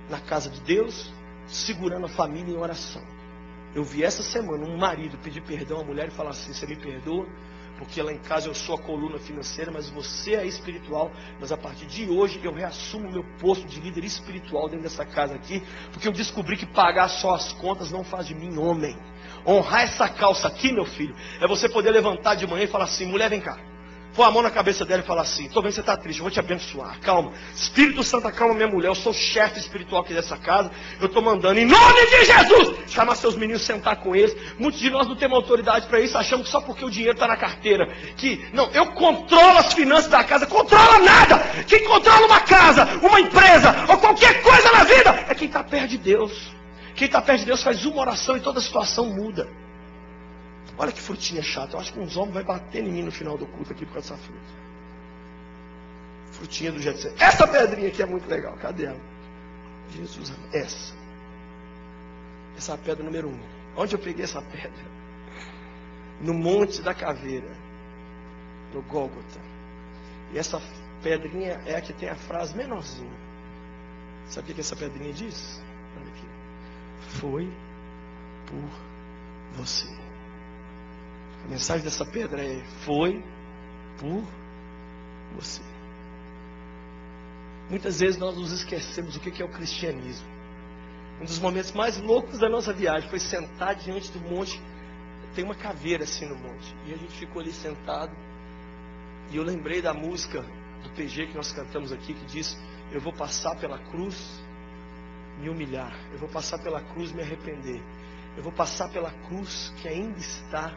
na casa de Deus, segurando a família em oração. Eu vi essa semana um marido pedir perdão à mulher e falar assim: você me perdoa? Porque lá em casa eu sou a coluna financeira, mas você é espiritual. Mas a partir de hoje eu reassumo o meu posto de líder espiritual dentro dessa casa aqui, porque eu descobri que pagar só as contas não faz de mim homem. Honrar essa calça aqui, meu filho, é você poder levantar de manhã e falar assim: mulher, vem cá. Pôr a mão na cabeça dela e falar assim: estou vendo que você está triste, eu vou te abençoar, calma. Espírito Santo, acalma minha mulher, eu sou o chefe espiritual aqui dessa casa, eu estou mandando em nome de Jesus chamar seus meninos, sentar com eles. Muitos de nós não temos autoridade para isso, achamos que só porque o dinheiro está na carteira, que não, eu controlo as finanças da casa. Controla nada. Quem controla uma casa, uma empresa ou qualquer coisa na vida é quem está perto de Deus. Quem está perto de Deus faz uma oração e toda a situação muda. Olha que frutinha chata. Eu acho que uns homens vão bater em mim no final do culto aqui por causa dessa fruta. Frutinha do Getsemane. Essa pedrinha aqui é muito legal. Cadê ela? Jesus ama. Essa é a pedra número 1. Onde eu peguei essa pedra? No Monte da Caveira, no Gólgota. E essa pedrinha é a que tem a frase menorzinha. Sabe o que essa pedrinha diz? Olha aqui. Foi por você. A mensagem dessa pedra é: foi por você. Muitas vezes nós nos esquecemos o que é o cristianismo. Um dos momentos mais loucos da nossa viagem foi sentar diante do monte. Tem uma caveira assim no monte. E a gente ficou ali sentado. E eu lembrei da música do PG que nós cantamos aqui, que diz: eu vou passar pela cruz, me humilhar. Eu vou passar pela cruz, me arrepender. Eu vou passar pela cruz que ainda está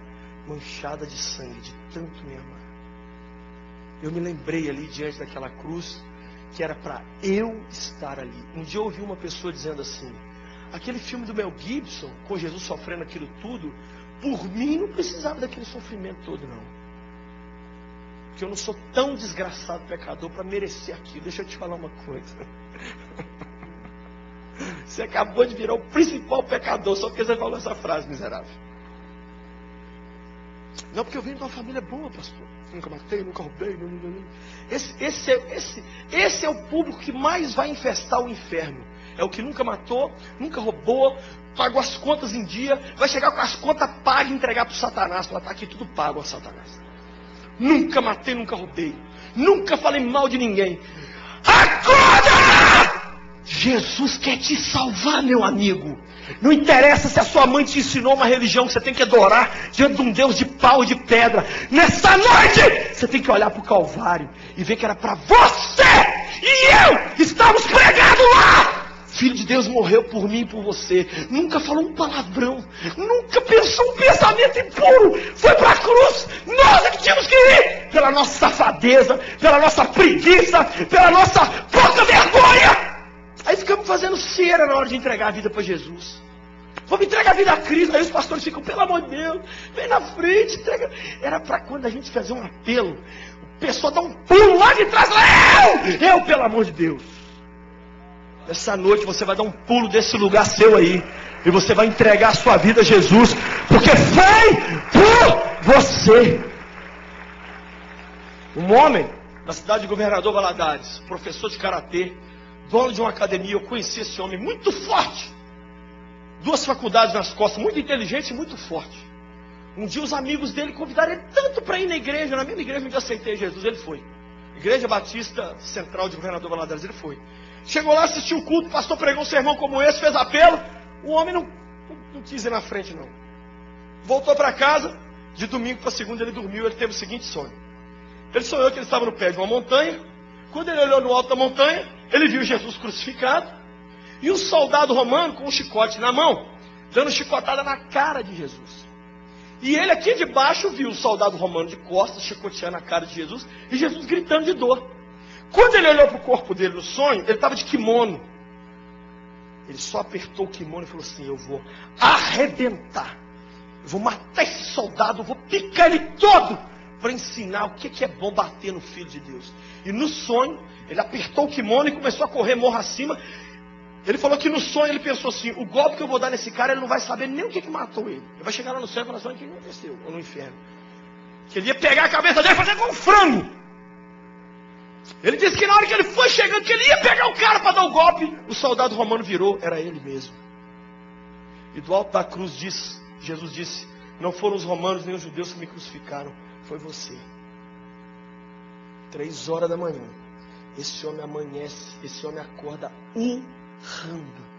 manchada de sangue, de tanto me amar. Eu me lembrei ali diante daquela cruz que era para eu estar ali. Um dia eu ouvi uma pessoa dizendo assim: aquele filme do Mel Gibson, com Jesus sofrendo aquilo tudo, por mim não precisava daquele sofrimento todo, não. Porque eu não sou tão desgraçado pecador para merecer aquilo. Deixa eu te falar uma coisa. Você acabou de virar o principal pecador só porque você falou essa frase, miserável. Não, porque eu venho de uma família boa, pastor. Nunca matei, nunca roubei. Esse é o público que mais vai infestar o inferno. É o que nunca matou, nunca roubou, pagou as contas em dia, vai chegar com as contas pagas e entregar para o Satanás. Falar: está aqui tudo pago, ó Satanás. Nunca matei, nunca roubei. Nunca falei mal de ninguém. Acorda! Jesus quer te salvar, meu amigo. Não interessa se a sua mãe te ensinou uma religião que você tem que adorar diante de um Deus de pau e de pedra. Nessa noite, você tem que olhar para o Calvário e ver que era para você e eu estamos pregados lá. Filho de Deus morreu por mim e por você. Nunca falou um palavrão. Nunca pensou um pensamento impuro. Foi para a cruz. Nós é que tínhamos que ir. Pela nossa safadeza, pela nossa preguiça, pela nossa pouca vergonha. Aí ficamos fazendo cera na hora de entregar a vida para Jesus. Vamos entregar a vida a Cristo. Aí os pastores ficam: pelo amor de Deus, vem na frente, entrega. Era para quando a gente fazer um apelo, o pessoal dá um pulo lá de trás. Eu, pelo amor de Deus. Essa noite você vai dar um pulo desse lugar seu aí. E você vai entregar a sua vida a Jesus. Porque foi por você. Um homem da cidade de Governador Valadares, professor de karatê, dono de uma academia. Eu conheci esse homem muito forte. 2 faculdades nas costas, muito inteligente e muito forte. Um dia os amigos dele convidaram ele tanto para ir na igreja. Na mesma igreja onde eu aceitei Jesus, ele foi. Igreja Batista Central de Governador Valadares, ele foi. Chegou lá, assistiu o culto, o pastor pregou um sermão como esse, fez apelo. O homem não quis ir na frente, não. Voltou para casa, de domingo para segunda ele dormiu. Ele teve o seguinte sonho. Ele sonhou que ele estava no pé de uma montanha. Quando ele olhou no alto da montanha, ele viu Jesus crucificado. E um soldado romano com um chicote na mão, dando chicotada na cara de Jesus. E ele aqui de baixo viu o soldado romano de costas, chicoteando a cara de Jesus, e Jesus gritando de dor. Quando ele olhou para o corpo dele no sonho, ele estava de kimono. Ele só apertou o kimono e falou assim: eu vou arrebentar. Eu vou matar esse soldado, eu vou picar ele todo, para ensinar o que é bom bater no Filho de Deus. E no sonho, ele apertou o kimono e começou a correr morro acima. Ele falou que no sonho ele pensou assim: o golpe que eu vou dar nesse cara, ele não vai saber nem o que matou ele. Ele vai chegar lá no céu e falar assim: o que aconteceu? Ou no inferno. Que ele ia pegar a cabeça dele e fazer com um frango. Ele disse que na hora que ele foi chegando, que ele ia pegar o cara para dar o golpe, o soldado romano virou, era ele mesmo. E do alto da cruz Jesus disse: não foram os romanos nem os judeus que me crucificaram, foi você. 3 horas da manhã, esse homem amanhece, esse homem acorda urrando.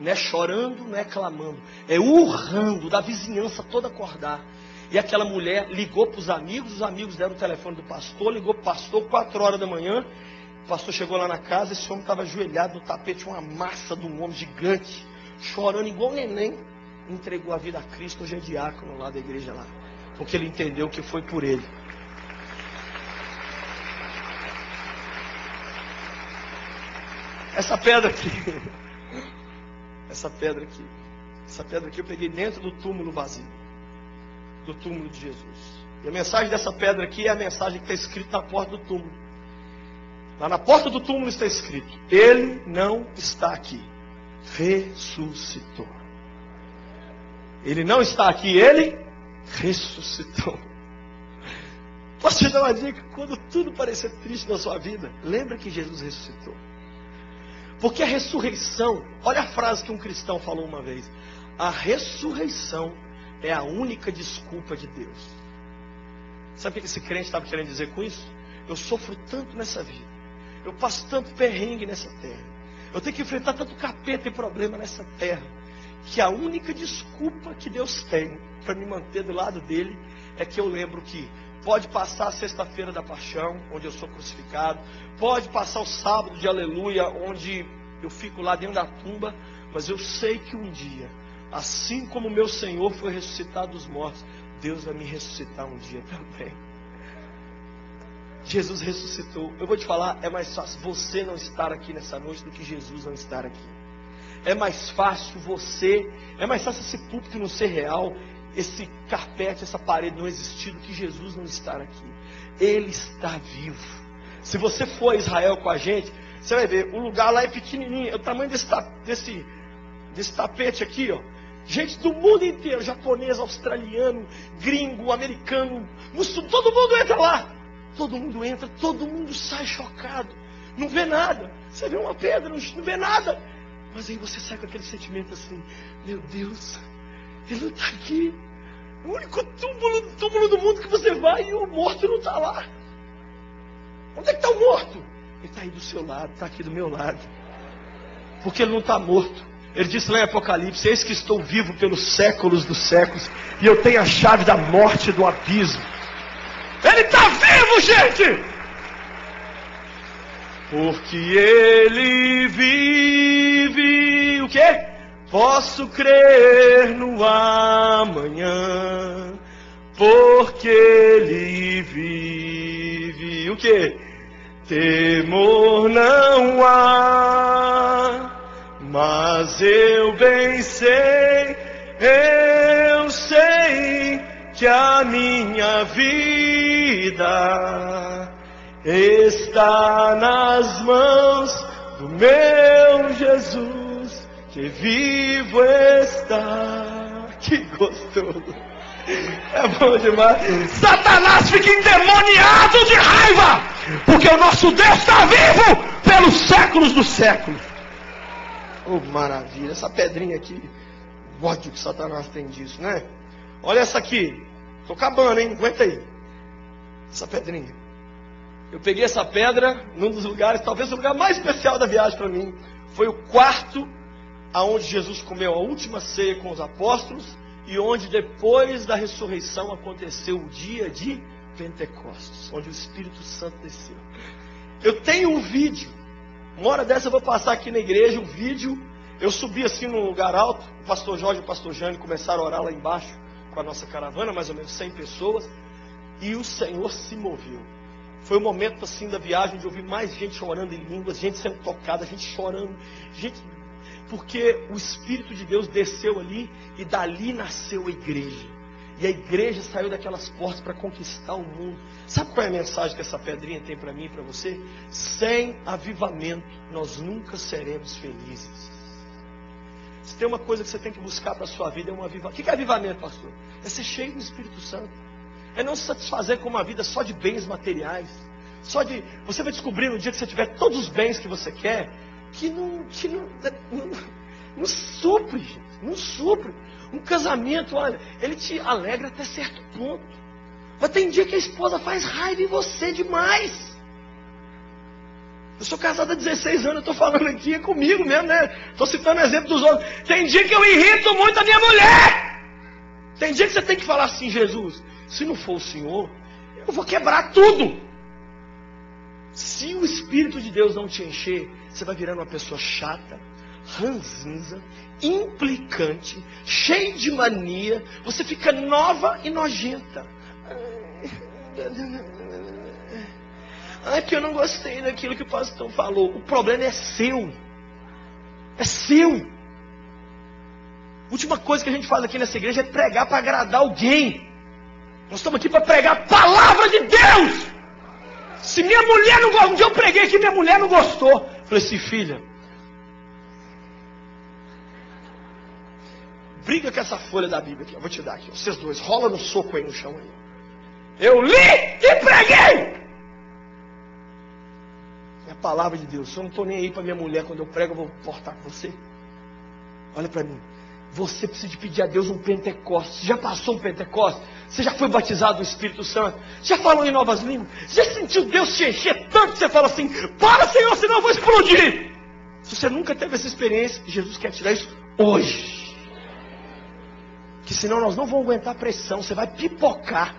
Não é chorando, não é clamando, é urrando, da vizinhança toda acordar. E aquela mulher ligou para os amigos deram o telefone do pastor, ligou para o pastor, 4 horas da manhã. O pastor chegou lá na casa, esse homem estava ajoelhado no tapete, uma massa de um homem gigante, chorando igual neném. Entregou a vida a Cristo, hoje é diácono lá da igreja lá, porque ele entendeu que foi por ele. Essa pedra aqui eu peguei dentro do túmulo vazio, do túmulo de Jesus. E a mensagem dessa pedra aqui é a mensagem que está escrita na porta do túmulo. Lá na porta do túmulo está escrito: ele não está aqui. ressuscitou. Ele não está aqui, ele ressuscitou. Posso te dar uma dica? Quando tudo parecer triste na sua vida, lembra que Jesus ressuscitou. Porque a ressurreição, olha a frase que um cristão falou uma vez: a ressurreição é a única desculpa de Deus. Sabe o que esse crente estava querendo dizer com isso? Eu sofro tanto nessa vida, eu passo tanto perrengue nessa terra, eu tenho que enfrentar tanto capeta e problema nessa terra, que a única desculpa que Deus tem para me manter do lado dele é que eu lembro que pode passar a sexta-feira da paixão, onde eu sou crucificado, pode passar o sábado de aleluia, onde eu fico lá dentro da tumba, mas eu sei que um dia, assim como meu Senhor foi ressuscitado dos mortos, Deus vai me ressuscitar um dia também. Jesus ressuscitou. Eu vou te falar, é mais fácil você não estar aqui nessa noite do que Jesus não estar aqui. É mais fácil esse púlpito não ser real, esse carpete, essa parede não existir, do que Jesus não estar aqui. Ele está vivo. Se você for a Israel com a gente, você vai ver, o lugar lá é pequenininho, é o tamanho desse tapete aqui, ó. Gente do mundo inteiro, japonês, australiano, gringo, americano, muçulmano, todo mundo entra lá. Todo mundo entra, todo mundo sai chocado. Não vê nada. Você vê uma pedra, não vê nada. Mas aí você sai com aquele sentimento assim: meu Deus, ele não está aqui. O único túmulo do mundo que você vai e o morto não está lá. Onde é que está o morto? Ele está aí do seu lado, está aqui do meu lado. Porque ele não está morto. Ele disse lá em Apocalipse: eis que estou vivo pelos séculos dos séculos, e eu tenho a chave da morte e do abismo. Ele está vivo, gente! Porque ele vive, o quê? Posso crer no amanhã, porque ele vive, o quê? Temor não há, mas eu bem sei, eu sei que a minha vida está nas mãos do meu Jesus, que vivo está. Que gostoso! É bom demais. Satanás fica endemoniado de raiva, porque o nosso Deus está vivo pelos séculos dos séculos. Oh, maravilha! Essa pedrinha aqui, o ódio que Satanás tem disso, né? Olha essa aqui. Tô acabando, hein? Aguenta aí. Essa pedrinha. Eu peguei essa pedra num dos lugares, talvez o lugar mais especial da viagem para mim. Foi o quarto aonde Jesus comeu a última ceia com os apóstolos e onde depois da ressurreição aconteceu o dia de Pentecostes, onde o Espírito Santo desceu. Eu tenho um vídeo. Uma hora dessa eu vou passar aqui na igreja um vídeo. Eu subi assim num lugar alto. O pastor Jorge e o pastor Jânio começaram a orar lá embaixo com a nossa caravana, mais ou menos 100 pessoas. E o Senhor se moveu. Foi o momento assim da viagem onde eu vi mais gente orando em línguas, gente sendo tocada, gente chorando, gente... Porque o Espírito de Deus desceu ali e dali nasceu a igreja. E a igreja saiu daquelas portas para conquistar o mundo. Sabe qual é a mensagem que essa pedrinha tem para mim e para você? Sem avivamento nós nunca seremos felizes. Se tem uma coisa que você tem que buscar para a sua vida, é um avivamento. O que é avivamento, pastor? É ser cheio do Espírito Santo. É não se satisfazer com uma vida só de bens materiais. Você vai descobrir no dia que você tiver todos os bens que você quer, que não supre, gente. Não supre. Um casamento, olha, ele te alegra até certo ponto. Mas tem dia que a esposa faz raiva em você demais. Eu sou casado há 16 anos, eu estou falando aqui, é comigo mesmo, né? Estou citando exemplo dos outros. Tem dia que eu irrito muito a minha mulher. Tem dia que você tem que falar assim: Jesus, se não for o Senhor, eu vou quebrar tudo. Se o Espírito de Deus não te encher, você vai virando uma pessoa chata, ranzinza, implicante, cheia de mania. Você fica nova e nojenta. Ai, que eu não gostei daquilo que o pastor falou. O problema é seu. É seu. A última coisa que a gente faz aqui nessa igreja é pregar para agradar alguém. Nós estamos aqui para pregar a palavra de Deus. Se minha mulher não gostou, um dia eu preguei que minha mulher não gostou. Falei assim: filha, briga com essa folha da Bíblia aqui. Eu vou te dar aqui. Vocês dois, rola no soco aí no chão aí. Eu li e preguei. É a palavra de Deus. Eu não estou nem aí para minha mulher. Quando eu prego, eu vou portar com você. Olha para mim. Você precisa de pedir a Deus um Pentecostes. Você já passou um Pentecostes? Você já foi batizado no Espírito Santo? Já falou em novas línguas? Já sentiu Deus te encher tanto que você fala assim: para, Senhor, senão eu vou explodir. Se você nunca teve essa experiência, Jesus quer tirar isso hoje. Que senão nós não vamos aguentar a pressão. Você vai pipocar.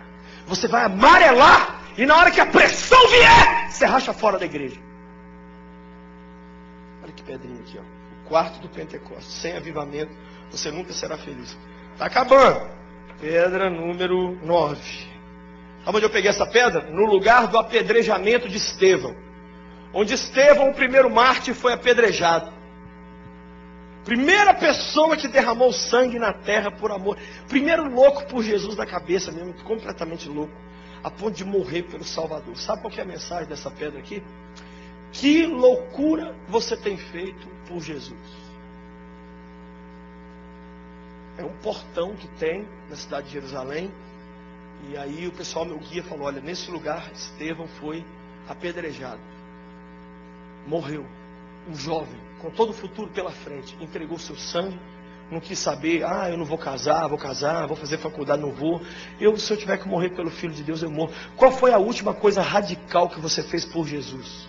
Você vai amarelar. E na hora que a pressão vier, você racha fora da igreja. Olha que pedrinha aqui, ó. O quarto do Pentecostes. Sem avivamento, você nunca será feliz. Está acabando. Pedra número 9. Sabe onde eu peguei essa pedra? No lugar do apedrejamento de Estevão. Onde Estevão, o primeiro mártir, foi apedrejado. Primeira pessoa que derramou sangue na terra por amor. Primeiro louco por Jesus na cabeça mesmo, completamente louco. A ponto de morrer pelo Salvador. Sabe qual que é a mensagem dessa pedra aqui? Que loucura você tem feito por Jesus. É um portão que tem na cidade de Jerusalém. E aí o pessoal, meu guia, falou: olha, nesse lugar Estevão foi apedrejado. Morreu. Um jovem, com todo o futuro pela frente, entregou seu sangue. Não quis saber: eu não vou casar, vou fazer faculdade, não vou. Se eu tiver que morrer pelo Filho de Deus, eu morro. Qual foi a última coisa radical que você fez por Jesus?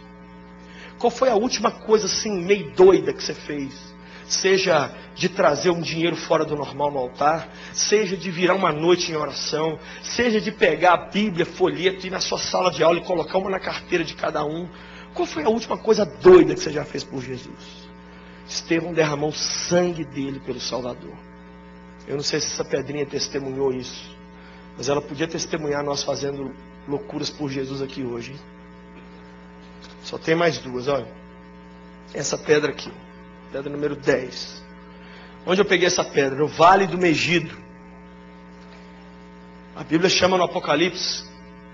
Qual foi a última coisa assim, meio doida que você fez? Seja de trazer um dinheiro fora do normal no altar, seja de virar uma noite em oração, seja de pegar a Bíblia, folheto, ir na sua sala de aula e colocar uma na carteira de cada um. Qual foi a última coisa doida que você já fez por Jesus? Estevão derramou o sangue dele pelo Salvador. Eu não sei se essa pedrinha testemunhou isso, mas ela podia testemunhar nós fazendo loucuras por Jesus aqui hoje, hein? Só tem mais duas, olha. Essa pedra aqui, pedra número 10. Onde eu peguei essa pedra? No Vale do Megido. A Bíblia chama no Apocalipse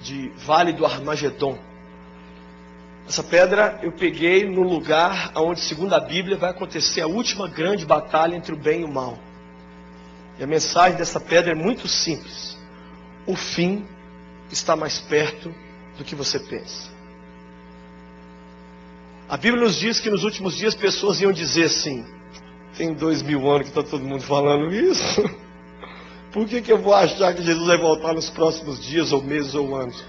de Vale do Armagedon. Essa pedra eu peguei no lugar onde, segundo a Bíblia, vai acontecer a última grande batalha entre o bem e o mal. E a mensagem dessa pedra é muito simples. O fim está mais perto do que você pensa. A Bíblia nos diz que nos últimos dias pessoas iam dizer assim: tem 2000 anos que está todo mundo falando isso. Por que eu vou achar que Jesus vai voltar nos próximos dias, ou meses, ou anos?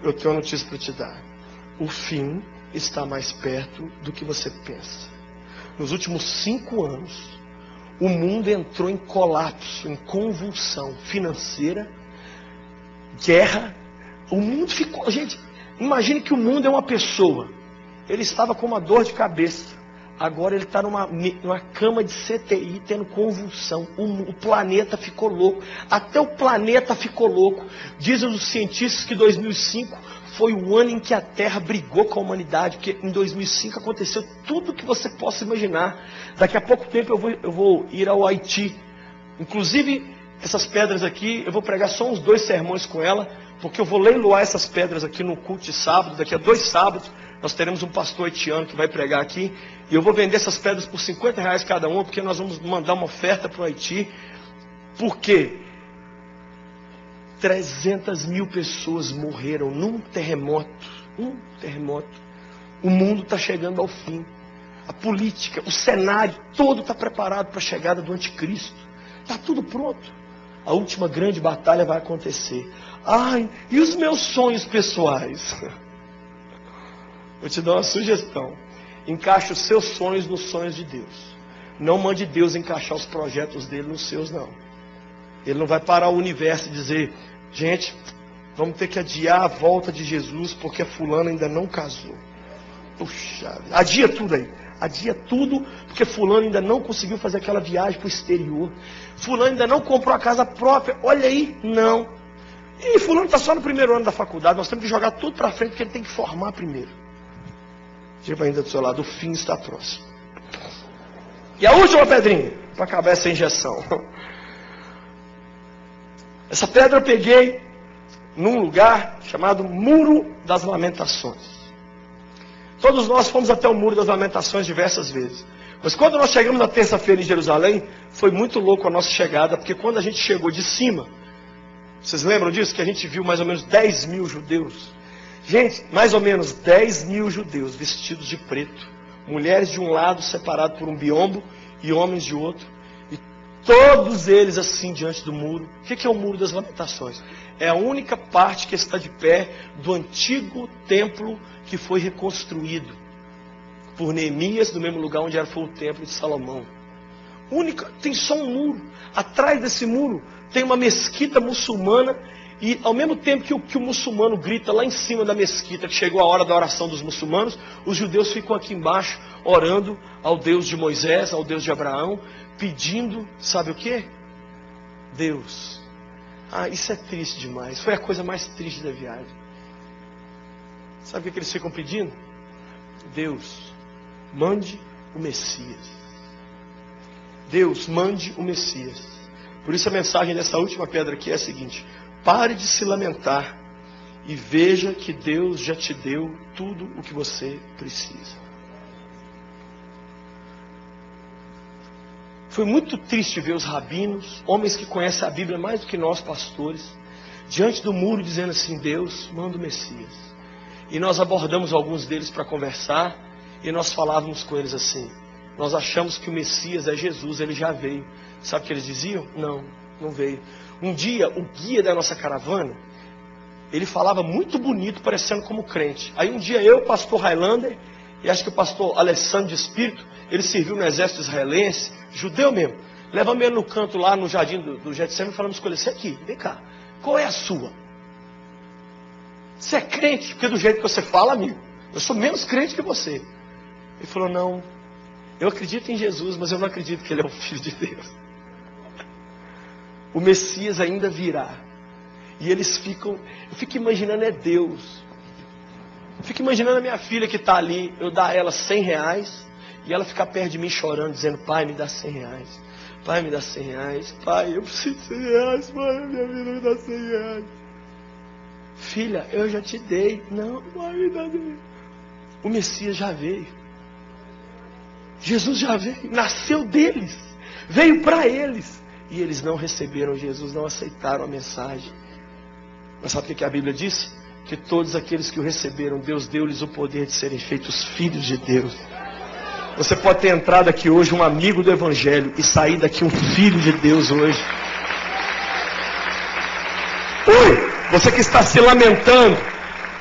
Eu tenho uma notícia para te dar. O fim está mais perto do que você pensa. Nos últimos 5 anos, o mundo entrou em colapso, em convulsão financeira, guerra. O mundo ficou... Gente, imagine que o mundo é uma pessoa. Ele estava com uma dor de cabeça. Agora ele está numa cama de CTI tendo convulsão. O planeta ficou louco. Até o planeta ficou louco. Dizem os cientistas que 2005 foi o ano em que a Terra brigou com a humanidade. Porque em 2005 aconteceu tudo o que você possa imaginar. Daqui a pouco tempo eu vou ir ao Haiti. Inclusive, essas pedras aqui, eu vou pregar só uns 2 sermões com ela. Porque eu vou leiloar essas pedras aqui no culto de sábado. Daqui a 2 sábados, nós teremos um pastor haitiano que vai pregar aqui. E eu vou vender essas pedras por R$50 cada uma, porque nós vamos mandar uma oferta para o Haiti. Por quê? 300 mil pessoas morreram num terremoto. Um terremoto. O mundo está chegando ao fim. A política, o cenário todo está preparado para a chegada do anticristo. Está tudo pronto. A última grande batalha vai acontecer. Ai, e os meus sonhos pessoais? Vou te dar uma sugestão. Encaixe os seus sonhos nos sonhos de Deus. Não mande Deus encaixar os projetos dele nos seus, não. Ele não vai parar o universo e dizer: gente, vamos ter que adiar a volta de Jesus porque a fulana ainda não casou. Puxa, adia tudo aí. Adia tudo porque fulano ainda não conseguiu fazer aquela viagem para o exterior. Fulano ainda não comprou a casa própria. Olha aí, não. E fulano está só no primeiro ano da faculdade. Nós temos que jogar tudo para frente porque ele tem que formar primeiro. Diga ainda do seu lado: o fim está próximo. E a última pedrinha, para acabar essa injeção. Essa pedra eu peguei num lugar chamado Muro das Lamentações. Todos nós fomos até o Muro das Lamentações diversas vezes. Mas quando nós chegamos na terça-feira em Jerusalém, foi muito louco a nossa chegada, porque quando a gente chegou de cima, vocês lembram disso? Que a gente viu mais ou menos 10 mil judeus. Gente, mais ou menos 10 mil judeus vestidos de preto. Mulheres de um lado, separados por um biombo, e homens de outro. E todos eles assim diante do muro. O que é o Muro das Lamentações? É a única parte que está de pé do antigo templo que foi reconstruído por Neemias, no mesmo lugar onde foi o templo de Salomão. Única, tem só um muro. Atrás desse muro tem uma mesquita muçulmana. E ao mesmo tempo que o muçulmano grita lá em cima da mesquita, que chegou a hora da oração dos muçulmanos, os judeus ficam aqui embaixo, orando ao Deus de Moisés, ao Deus de Abraão, pedindo, sabe o quê? Deus. Isso é triste demais. Foi a coisa mais triste da viagem. Sabe o que eles ficam pedindo? Deus, mande o Messias. Deus, mande o Messias. Por isso a mensagem dessa última pedra aqui é a seguinte: pare de se lamentar e veja que Deus já te deu tudo o que você precisa. Foi muito triste ver os rabinos, homens que conhecem a Bíblia mais do que nós pastores, diante do muro dizendo assim: Deus, manda o Messias. E nós abordamos alguns deles para conversar e nós falávamos com eles assim: nós achamos que o Messias é Jesus, ele já veio. Sabe o que eles diziam? Não, não veio. Um dia, o guia da nossa caravana, ele falava muito bonito, parecendo como crente. Aí um dia eu, o pastor Highlander, e acho que o pastor Alessandro de Espírito, ele serviu no exército israelense, judeu mesmo. Levamos ele no canto lá no jardim do Getsemane e falamos com ele: você aqui, vem cá, qual é a sua? Você é crente? Porque do jeito que você fala, amigo, eu sou menos crente que você. Ele falou: não, eu acredito em Jesus, mas eu não acredito que ele é o Filho de Deus. O Messias ainda virá. E eles ficam, eu fico imaginando é Deus. Eu fico imaginando a minha filha que está ali, eu dar a ela R$100 e ela ficar perto de mim chorando, dizendo: pai, me dá R$100. Pai, me dá R$100. Pai, eu preciso de R$100. Pai, minha vida me dá R$100. Filha, eu já te dei. Não, pai, me dá R$100. O Messias já veio. Jesus já veio, nasceu deles, veio para eles. E eles não receberam Jesus, não aceitaram a mensagem. Mas sabe o que a Bíblia diz? Que todos aqueles que o receberam, Deus deu-lhes o poder de serem feitos filhos de Deus. Você pode ter entrado aqui hoje um amigo do Evangelho e sair daqui um filho de Deus hoje. Oi, você que está se lamentando,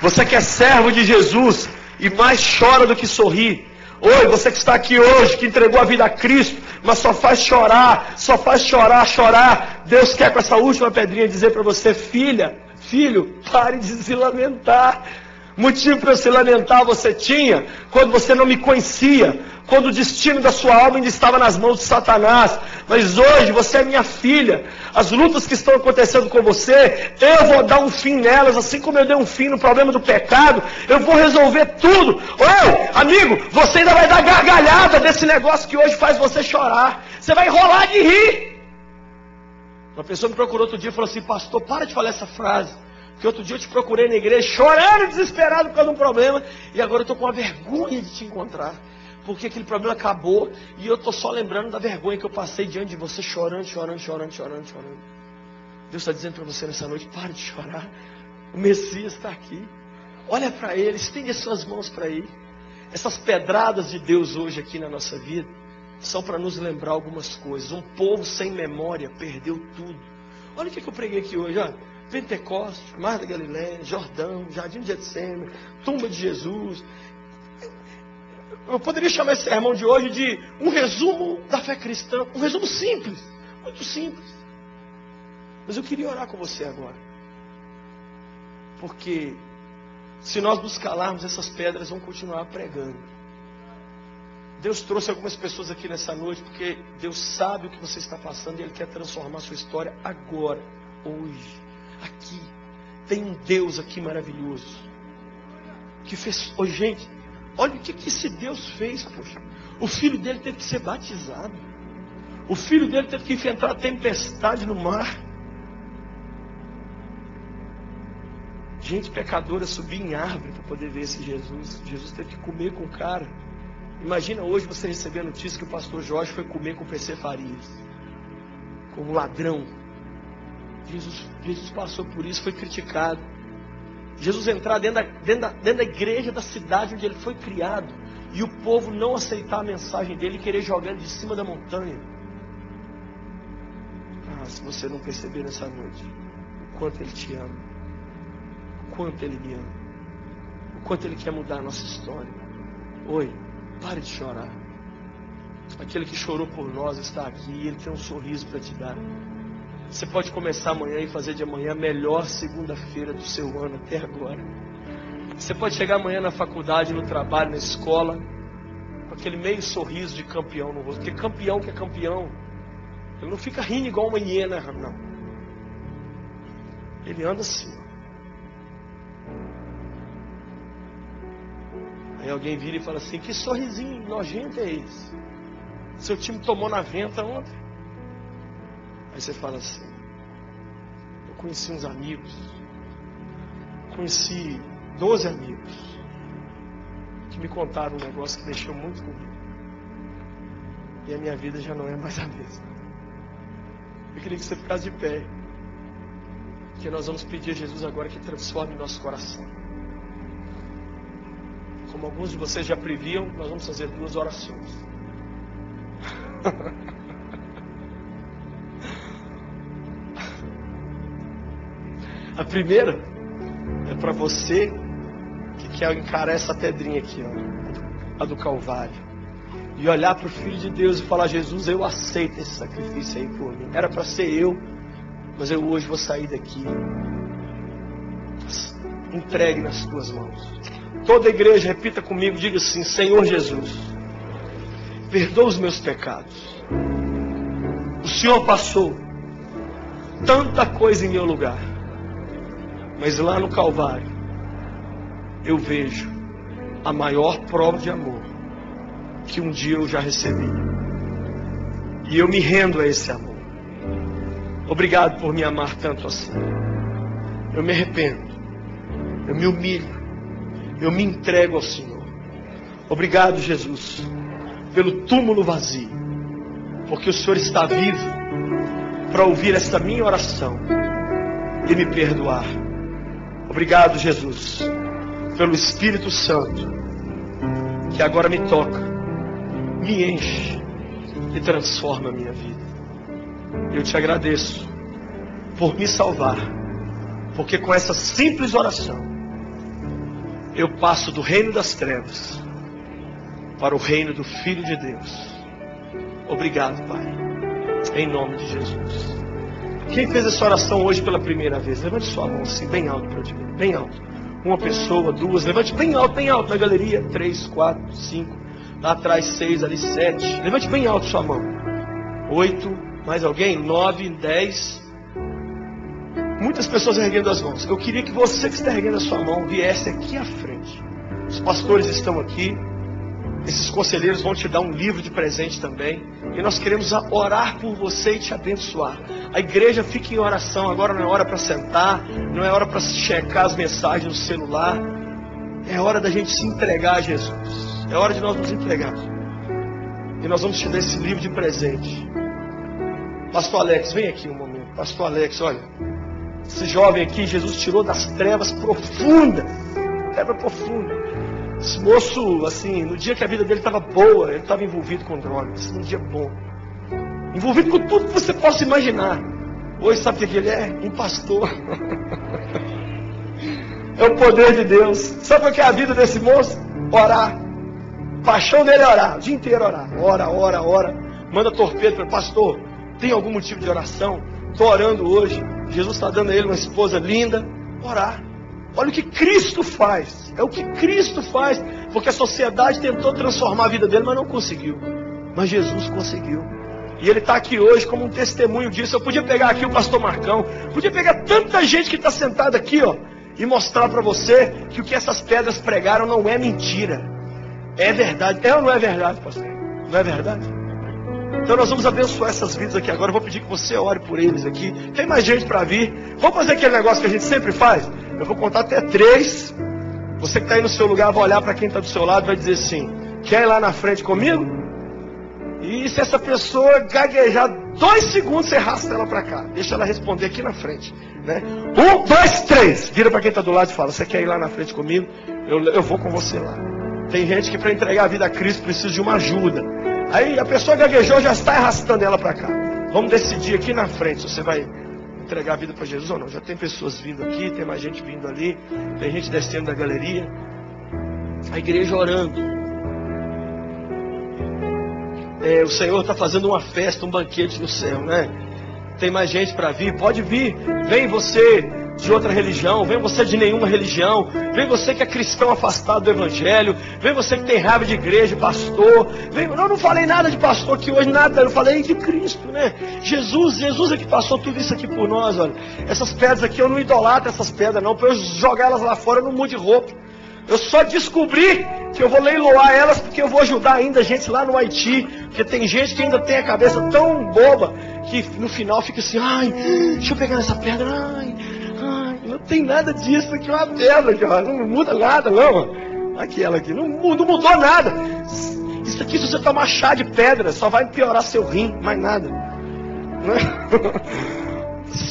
você que é servo de Jesus e mais chora do que sorri. Oi, você que está aqui hoje, que entregou a vida a Cristo, mas só faz chorar, chorar. Deus quer com essa última pedrinha dizer para você: filha, filho, pare de se lamentar. Motivo para se lamentar você tinha quando você não me conhecia, quando o destino da sua alma ainda estava nas mãos de Satanás. Mas hoje você é minha filha. As lutas que estão acontecendo com você, eu vou dar um fim nelas, assim como eu dei um fim no problema do pecado. Eu vou resolver tudo. Oi, amigo, você ainda vai dar gargalhada desse negócio que hoje faz você chorar. Você vai enrolar de rir. Uma pessoa me procurou outro dia e falou assim: pastor, para de falar essa frase. Porque outro dia eu te procurei na igreja, chorando, desesperado por causa de um problema, e agora eu estou com a vergonha de te encontrar. Porque aquele problema acabou, e eu estou só lembrando da vergonha que eu passei diante de você, chorando. Deus está dizendo para você nessa noite: pare de chorar. O Messias está aqui. Olha para Ele, estende as suas mãos para Ele. Essas pedradas de Deus hoje aqui na nossa vida são para nos lembrar algumas coisas. Um povo sem memória perdeu tudo. Olha o que eu preguei aqui hoje, ó. Pentecostes, Mar da Galileia, Jordão, Jardim de Getsemane, tumba de Jesus. Eu poderia chamar esse sermão de hoje de um resumo da fé cristã, um resumo simples, muito simples. Mas eu queria orar com você agora, porque se nós nos calarmos, essas pedras vão continuar pregando. Deus trouxe algumas pessoas aqui nessa noite, porque Deus sabe o que você está passando e Ele quer transformar a sua história agora, hoje. Aqui, tem um Deus aqui maravilhoso, que fez, gente, olha o que esse Deus fez, poxa. O filho dele teve que ser batizado, o filho dele teve que enfrentar a tempestade no mar, gente pecadora subir em árvore para poder ver esse Jesus. Jesus teve que comer com o cara, Imagina hoje você receber a notícia que o pastor Jorge foi comer com o PC Farias, como ladrão. Jesus passou por isso, foi criticado. Jesus entrar dentro da igreja da cidade onde ele foi criado, e o povo não aceitar a mensagem dele e querer jogar ele de cima da montanha. Se você não perceber nessa noite o quanto ele te ama, o quanto ele me ama, o quanto ele quer mudar a nossa história. Oi, pare de chorar. Aquele que chorou por nós está aqui e ele tem um sorriso para te dar. Você pode começar amanhã e fazer de amanhã a melhor segunda-feira do seu ano até agora. Você pode chegar amanhã na faculdade, no trabalho, na escola, com aquele meio sorriso de campeão no rosto. Porque campeão que é campeão, ele não fica rindo igual uma hiena, não. Ele anda assim. Aí alguém vira e fala assim: que sorrisinho nojento é esse? Seu time tomou na venta ontem. Aí você fala assim: eu conheci uns amigos, conheci 12 amigos, que me contaram um negócio que mexeu muito comigo. E a minha vida já não é mais a mesma. Eu queria que você ficasse de pé, porque nós vamos pedir a Jesus agora que transforme nosso coração. Como alguns de vocês já previam, nós vamos fazer 2 orações. A primeira é para você que quer encarar essa pedrinha aqui, ó, a do Calvário, e olhar para o Filho de Deus e falar: Jesus, eu aceito esse sacrifício aí por mim. Era para ser eu, mas eu hoje vou sair daqui. Entregue nas tuas mãos. Toda a igreja repita comigo, diga assim: Senhor Jesus, perdoa os meus pecados. O Senhor passou tanta coisa em meu lugar, mas lá no Calvário eu vejo a maior prova de amor que um dia eu já recebi. E eu me rendo a esse amor. Obrigado por me amar tanto assim. Eu me arrependo, eu me humilho, eu me entrego ao Senhor. Obrigado, Jesus, pelo túmulo vazio, porque o Senhor está vivo para ouvir esta minha oração e me perdoar. Obrigado, Jesus, pelo Espírito Santo, que agora me toca, me enche e transforma a minha vida. Eu te agradeço por me salvar, porque com essa simples oração eu passo do reino das trevas para o reino do Filho de Deus. Obrigado, Pai, em nome de Jesus. Quem fez essa oração hoje pela primeira vez, levante sua mão assim, bem alto para eu te ver, bem alto. Uma pessoa, 2, levante bem alto na galeria. 3, 4, 5, lá atrás 6, ali 7. Levante bem alto sua mão. 8, mais alguém? 9, 10. Muitas pessoas erguendo as mãos. Eu queria que você que está erguendo a sua mão viesse aqui à frente. Os pastores estão aqui. Esses conselheiros vão te dar um livro de presente também. E nós queremos orar por você e te abençoar. A igreja fica em oração. Agora não é hora para sentar. Não é hora para checar as mensagens no celular. É hora da gente se entregar a Jesus. É hora de nós nos entregarmos. E nós vamos te dar esse livro de presente. Pastor Alex, vem aqui um momento. Pastor Alex, olha. Esse jovem aqui, Jesus tirou das trevas profundas. Treva profunda. Esse moço, assim, no dia que a vida dele estava boa, ele estava envolvido com drogas. Num dia bom. Envolvido com tudo que você possa imaginar. Hoje sabe o que ele é? Um pastor. É o poder de Deus. Sabe o que é a vida desse moço? Orar. A paixão dele é orar. O dia inteiro orar. Ora. Manda torpedo para pastor. Tem algum motivo de oração? Estou orando hoje. Jesus está dando a ele uma esposa linda. Orar. Olha o que Cristo faz. É o que Cristo faz. Porque a sociedade tentou transformar a vida dele, mas não conseguiu. Mas Jesus conseguiu. E ele está aqui hoje como um testemunho disso. Eu podia pegar aqui o pastor Marcão. Podia pegar tanta gente que está sentada aqui, ó, e mostrar para você que o que essas pedras pregaram não é mentira. É verdade. É ou não é verdade, pastor? Não é verdade? Então nós vamos abençoar essas vidas aqui agora. Eu vou pedir que você ore por eles aqui. Tem mais gente para vir. Vamos fazer aquele negócio que a gente sempre faz. Eu vou contar até 3. Você que está aí no seu lugar vai olhar para quem está do seu lado e vai dizer assim: Quer ir lá na frente comigo? E se essa pessoa gaguejar 2 segundos, você arrasta ela para cá. Deixa ela responder aqui na frente, né? 1, 2, 3. Vira para quem está do lado e fala: você quer ir lá na frente comigo? Eu vou com você lá. Tem gente que para entregar a vida a Cristo precisa de uma ajuda. Aí a pessoa gaguejou, já está arrastando ela para cá. Vamos decidir aqui na frente se você vai entregar a vida para Jesus ou não. Já tem pessoas vindo aqui, tem mais gente vindo ali, tem gente descendo da galeria. A igreja orando. O Senhor está fazendo uma festa, um banquete no céu, né? Tem mais gente para vir, pode vir. Vem você de outra religião, vem você de nenhuma religião, vem você que é cristão afastado do evangelho, vem você que tem raiva de igreja, pastor. Eu não falei nada de pastor aqui hoje, nada, eu falei de Cristo, né? Jesus é que passou tudo isso aqui por nós, olha. Essas pedras aqui, eu não idolatro essas pedras não, para eu jogar elas lá fora eu não mudo de roupa. Eu só descobri que eu vou leiloar elas porque eu vou ajudar ainda gente lá no Haiti. Porque tem gente que ainda tem a cabeça tão boba que no final fica assim: ai, deixa eu pegar nessa pedra, ai, não tem nada disso aqui, é uma pedra aqui, ó, não muda nada não. Aquela aqui, não mudou nada. Isso aqui, se você tomar chá de pedra, só vai piorar seu rim, mais nada.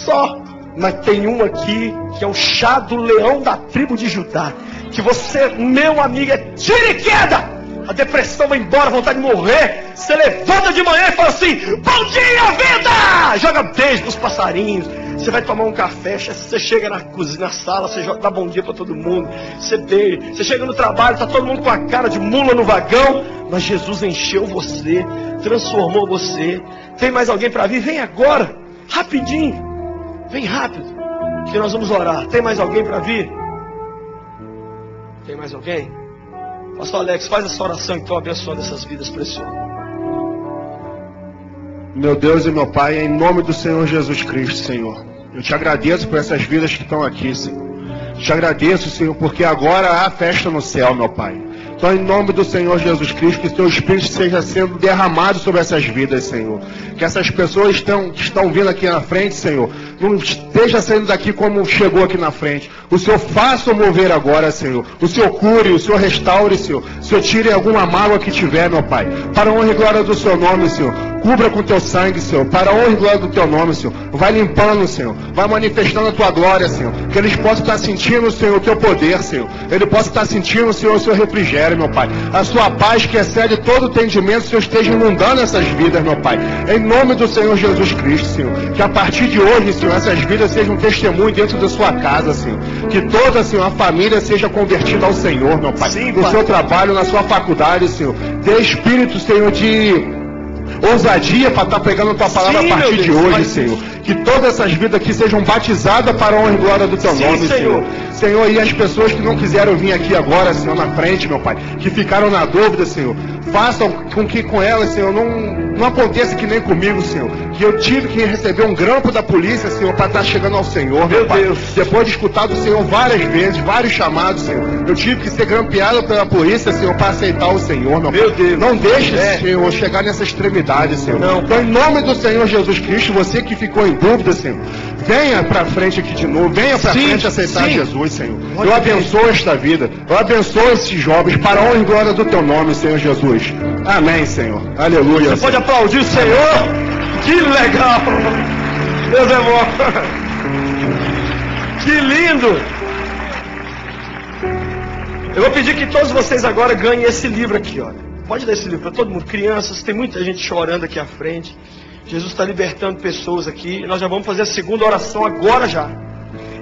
Só. Mas tem um aqui que é o chá do leão da tribo de Judá. Que você, meu amigo, é tira e queda. A depressão vai embora, a vontade de morrer. Você levanta de manhã e fala assim: bom dia, vida! Joga beijo nos passarinhos. Você vai tomar um café, você chega na cozinha, na sala, você dá bom dia para todo mundo. Você beija, você chega no trabalho, tá todo mundo com a cara de mula no vagão. Mas Jesus encheu você, transformou você. Tem mais alguém para vir? Vem agora, rapidinho. Vem rápido, que nós vamos orar. Tem mais alguém para vir? Tem mais alguém? Pastor Alex, faz essa oração então, abençoando essas vidas preciosas. Meu Deus e meu Pai, em nome do Senhor Jesus Cristo, Senhor, eu te agradeço por essas vidas que estão aqui, Senhor. Te agradeço, Senhor, porque agora há festa no céu, meu Pai. Então, em nome do Senhor Jesus Cristo, que Teu Espírito esteja sendo derramado sobre essas vidas, Senhor. Que essas pessoas que estão vindo aqui na frente, Senhor, não esteja saindo daqui como chegou aqui na frente. O Senhor faça o mover agora, Senhor. O Senhor cure, o Senhor restaure, Senhor. O Senhor tire alguma mágoa que tiver, meu Pai. Para a honra e glória do Seu nome, Senhor. Cubra com Teu sangue, Senhor. Para a honra e glória do Teu nome, Senhor. Vai limpando, Senhor. Vai manifestando a Tua glória, Senhor. Que eles possam estar sentindo, Senhor, o Teu poder, Senhor. Ele possa estar sentindo, Senhor, o Seu refrigério, meu Pai. A Sua paz que excede todo o entendimento, Senhor, esteja inundando essas vidas, meu Pai. Em nome do Senhor Jesus Cristo, Senhor. Que a partir de hoje, Senhor, essas vidas sejam um testemunho dentro da sua casa, Senhor. Que toda, Senhor, a família seja convertida ao Senhor, meu Pai. Sim, no Pai. seu trabalho, na sua faculdade, Senhor. Dê espírito, Senhor, de ousadia para estar pregando a Tua palavra. Sim, a partir de Deus, hoje, Pai. Senhor. Que todas essas vidas aqui sejam batizadas para a honra e glória do Teu Sim, nome, Senhor. Senhor, e as pessoas que não quiseram vir aqui agora, Senhor, na frente, meu Pai, que ficaram na dúvida, Senhor, façam com que com elas, Senhor, não aconteça que nem comigo, Senhor, que eu tive que receber um grampo da polícia, Senhor, para estar chegando ao Senhor, meu Pai. Deus. Depois de escutar do Senhor várias vezes, vários chamados, Senhor, eu tive que ser grampeado pela polícia, Senhor, para aceitar o Senhor, meu Meu Pai. Deus. Não deixe, É. Senhor, chegar nessa extremidade, Senhor. Não. Então, em nome do Senhor Jesus Cristo, você que ficou em dúvida, Senhor, venha para frente aqui de novo, venha para Sim, frente aceitar sim. Jesus, Senhor. Pode Eu vir. abençoo esta vida, eu abençoo esses jovens para a honra e glória do Teu nome, Senhor Jesus. Amém, Senhor. Aleluia. Você pode aplaudir o Senhor? Que legal! Deus é bom! Que lindo! Eu vou pedir que todos vocês agora ganhem esse livro aqui, olha. Pode dar esse livro para todo mundo. Crianças, tem muita gente chorando aqui à frente. Jesus está libertando pessoas aqui. E nós já vamos fazer a segunda oração agora já.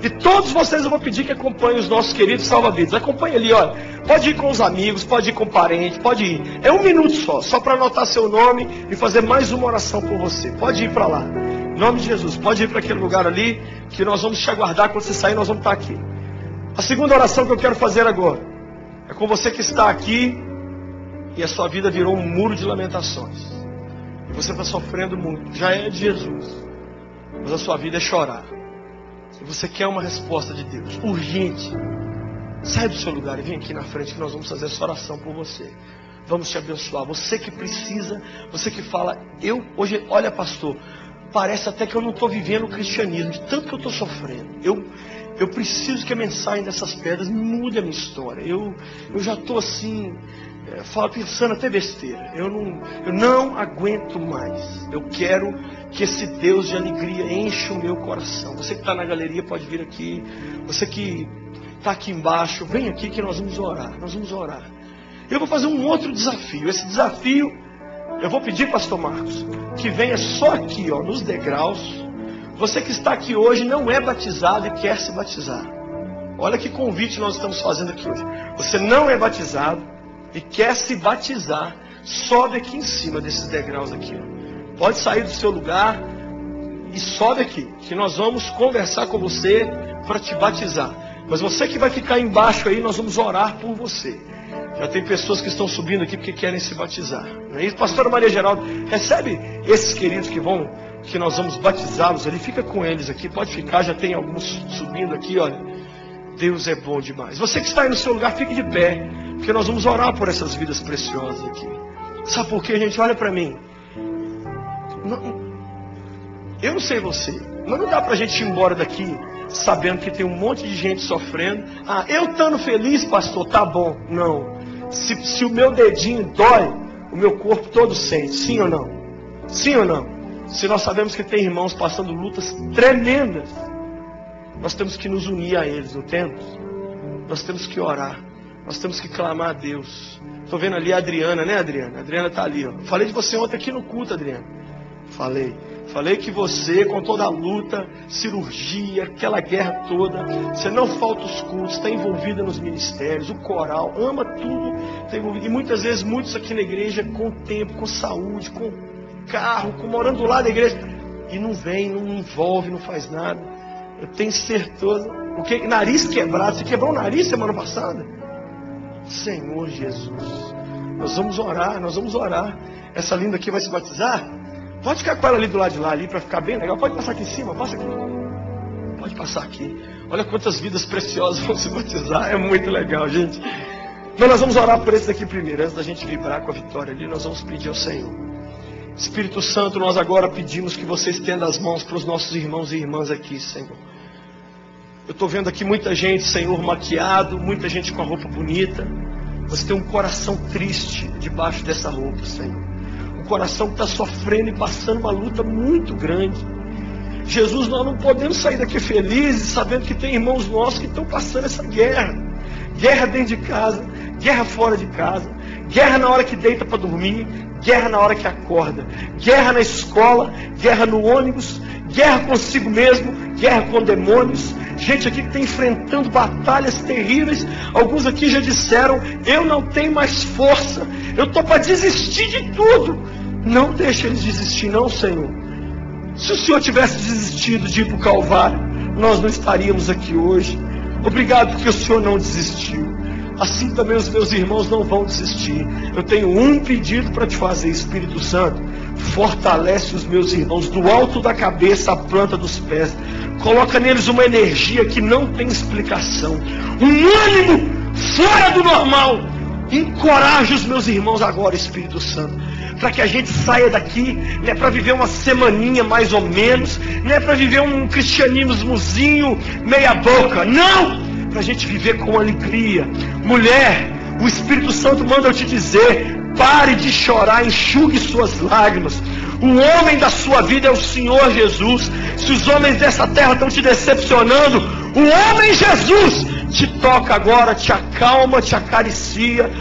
E todos vocês eu vou pedir que acompanhem os nossos queridos salva-vidas. Acompanhe ali, olha. Pode ir com os amigos, pode ir com parentes, pode ir. É 1 minuto só para anotar seu nome e fazer mais uma oração por você. Pode ir para lá. Em nome de Jesus, pode ir para aquele lugar ali, que nós vamos te aguardar. Quando você sair, nós vamos estar aqui. A segunda oração que eu quero fazer agora é com você que está aqui e a sua vida virou um muro de lamentações. Você está sofrendo muito, já é de Jesus, mas a sua vida é chorar. E você quer uma resposta de Deus, urgente. Sai do seu lugar e vem aqui na frente que nós vamos fazer essa oração por você. Vamos te abençoar. Você que precisa, você que fala, hoje, olha pastor, parece até que eu não estou vivendo o cristianismo, de tanto que eu estou sofrendo. Eu preciso que a mensagem dessas pedras mude a minha história. Eu já estou assim, pensando até besteira. Eu não aguento mais. Eu quero que esse Deus de alegria encha o meu coração. Você que está na galeria pode vir aqui. Você que está aqui embaixo, vem aqui que nós vamos orar. Nós vamos orar. Eu vou fazer um outro desafio. Esse desafio, eu vou pedir, pastor Marcos, que venha só aqui, ó, nos degraus. Você que está aqui hoje não é batizado e quer se batizar. Olha que convite nós estamos fazendo aqui hoje. Você não é batizado e quer se batizar, sobe aqui em cima desses degraus aqui, ó. Pode sair do seu lugar e sobe aqui, que nós vamos conversar com você para te batizar. Mas você que vai ficar embaixo aí, nós vamos orar por você. Já tem pessoas que estão subindo aqui porque querem se batizar. Não é isso? Pastora Maria Geraldo, recebe esses queridos que nós vamos batizá-los ali. Fica com eles aqui, pode ficar, já tem alguns subindo aqui, olha. Deus é bom demais. Você que está aí no seu lugar, fique de pé, porque nós vamos orar por essas vidas preciosas aqui. Sabe por quê, gente? Olha para mim. Eu não sei você, mas não dá pra gente ir embora daqui sabendo que tem um monte de gente sofrendo. Ah, eu estando feliz, pastor, tá bom. Não. Se o meu dedinho dói, o meu corpo todo sente. Sim ou não? Sim ou não? Se nós sabemos que tem irmãos passando lutas tremendas, nós temos que nos unir a eles, não temos? Nós temos que orar. Nós temos que clamar a Deus. Estou vendo ali a Adriana, né, Adriana? A Adriana está ali, ó. Falei de você ontem aqui no culto, Adriana. Falei que você, com toda a luta, cirurgia, aquela guerra toda, você não falta os cultos, está envolvida nos ministérios, o coral, ama tudo. Está envolvido. E muitas vezes, muitos aqui na igreja, com tempo, com saúde, com carro, morando do lado da igreja, e não vem, não envolve, não faz nada. Eu tenho certeza. O que? Nariz quebrado. Você quebrou o nariz semana passada? Senhor Jesus, nós vamos orar. Essa linda aqui vai se batizar? Pode ficar com ela ali do lado de lá, ali, para ficar bem legal. Pode passar aqui em cima, passa aqui. Pode passar aqui. Olha quantas vidas preciosas vão se batizar. É muito legal, gente. Mas nós vamos orar por esse daqui primeiro. Antes da gente vibrar com a vitória ali, nós vamos pedir ao Senhor. Espírito Santo, nós agora pedimos que você estenda as mãos para os nossos irmãos e irmãs aqui, Senhor. Eu estou vendo aqui muita gente, Senhor, maquiado, muita gente com a roupa bonita. Você tem um coração triste debaixo dessa roupa, Senhor. Um coração que está sofrendo e passando uma luta muito grande. Jesus, nós não podemos sair daqui felizes, sabendo que tem irmãos nossos que estão passando essa guerra. Guerra dentro de casa, guerra fora de casa, guerra na hora que deita para dormir, guerra na hora que acorda, guerra na escola, guerra no ônibus, guerra consigo mesmo, guerra com demônios. Gente aqui que está enfrentando batalhas terríveis. Alguns aqui já disseram: eu não tenho mais força, eu estou para desistir de tudo. Não deixe eles desistir não, Senhor. Se o Senhor tivesse desistido de ir para o Calvário, nós não estaríamos aqui hoje. Obrigado porque o Senhor não desistiu. Assim também os meus irmãos não vão desistir. Eu tenho um pedido para te fazer, Espírito Santo. Fortalece os meus irmãos do alto da cabeça à planta dos pés. Coloca neles uma energia que não tem explicação, um ânimo fora do normal. Encoraja os meus irmãos agora, Espírito Santo, para que a gente saia daqui. Não é para viver uma semaninha mais ou menos, não é para viver um cristianismozinho meia boca, não, para a gente viver com alegria. Mulher, o Espírito Santo manda eu te dizer: pare de chorar, enxugue suas lágrimas. O homem da sua vida é o Senhor Jesus. Se os homens dessa terra estão te decepcionando, o homem Jesus te toca agora, te acalma, te acaricia.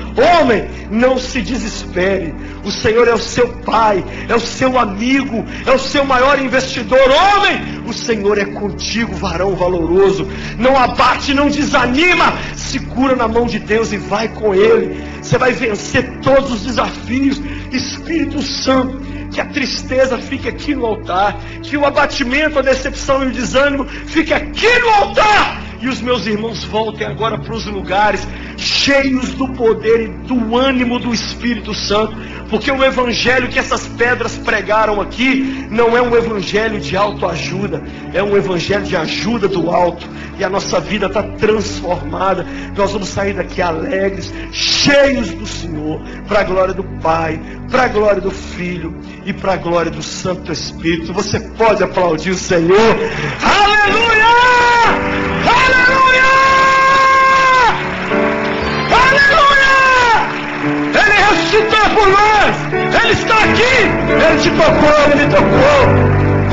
Homem, não se desespere. O Senhor é o seu pai, é o seu amigo, é o seu maior investidor. Homem, o Senhor é contigo, varão valoroso. Não abate, não desanima. Segura na mão de Deus e vai com Ele. Você vai vencer todos os desafios. Espírito Santo, que a tristeza fique aqui no altar, que o abatimento, a decepção e o desânimo fique aqui no altar. e os meus irmãos voltem agora para os lugares cheios do poder e do ânimo do Espírito Santo, porque o evangelho que essas pedras pregaram aqui não é um evangelho de autoajuda, é um evangelho de ajuda do alto, e a nossa vida está transformada. Nós vamos sair daqui alegres, cheios do Senhor, para a glória do Pai, para a glória do Filho e para a glória do Santo Espírito. Você pode aplaudir o Senhor. Aleluia! Aleluia! Aleluia! Ele ressuscitou por nós. Ele está aqui. Ele te tocou, ele tocou.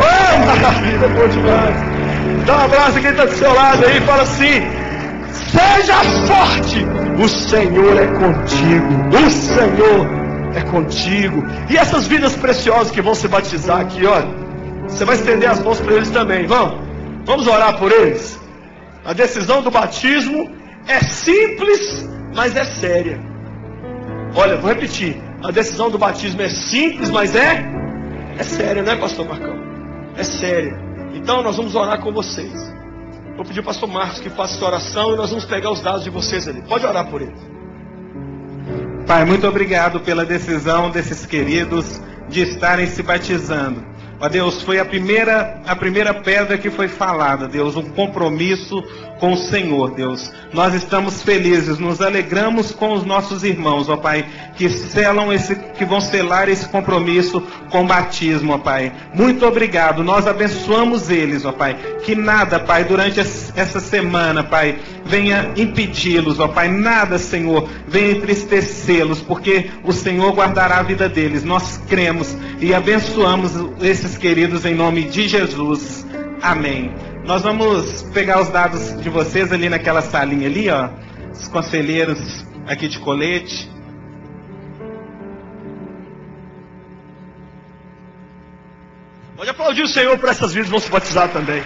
Oh, maravilha, bom demais. Dá um abraço a quem está do seu lado aí e fala assim: seja forte, o Senhor é contigo. O Senhor é contigo. E essas vidas preciosas que vão se batizar aqui, olha, você vai estender as mãos para eles também. Vamos orar por eles. A decisão do batismo é simples, mas é séria. Olha, vou repetir. A decisão do batismo é simples, mas é séria, não é, pastor Marcão? É séria. Então nós vamos orar com vocês. Vou pedir ao pastor Marcos que faça essa oração e nós vamos pegar os dados de vocês ali. Pode orar por eles. Pai, muito obrigado pela decisão desses queridos de estarem se batizando. Ó Deus, foi a primeira pedra que foi falada, Deus, um compromisso com o Senhor, Deus. Nós estamos felizes, nos alegramos com os nossos irmãos, ó Pai, que vão selar esse compromisso com o batismo, ó Pai. Muito obrigado, nós abençoamos eles, ó Pai. Que nada, Pai, durante essa semana, Pai, venha impedi-los, ó Pai. Nada, Senhor, venha entristecê-los, porque o Senhor guardará a vida deles. Nós cremos e abençoamos esses queridos em nome de Jesus. Amém. Nós vamos pegar os dados de vocês ali naquela salinha ali, ó. Os conselheiros aqui de colete. Pode aplaudir o Senhor por essas vidas que vão se batizar também.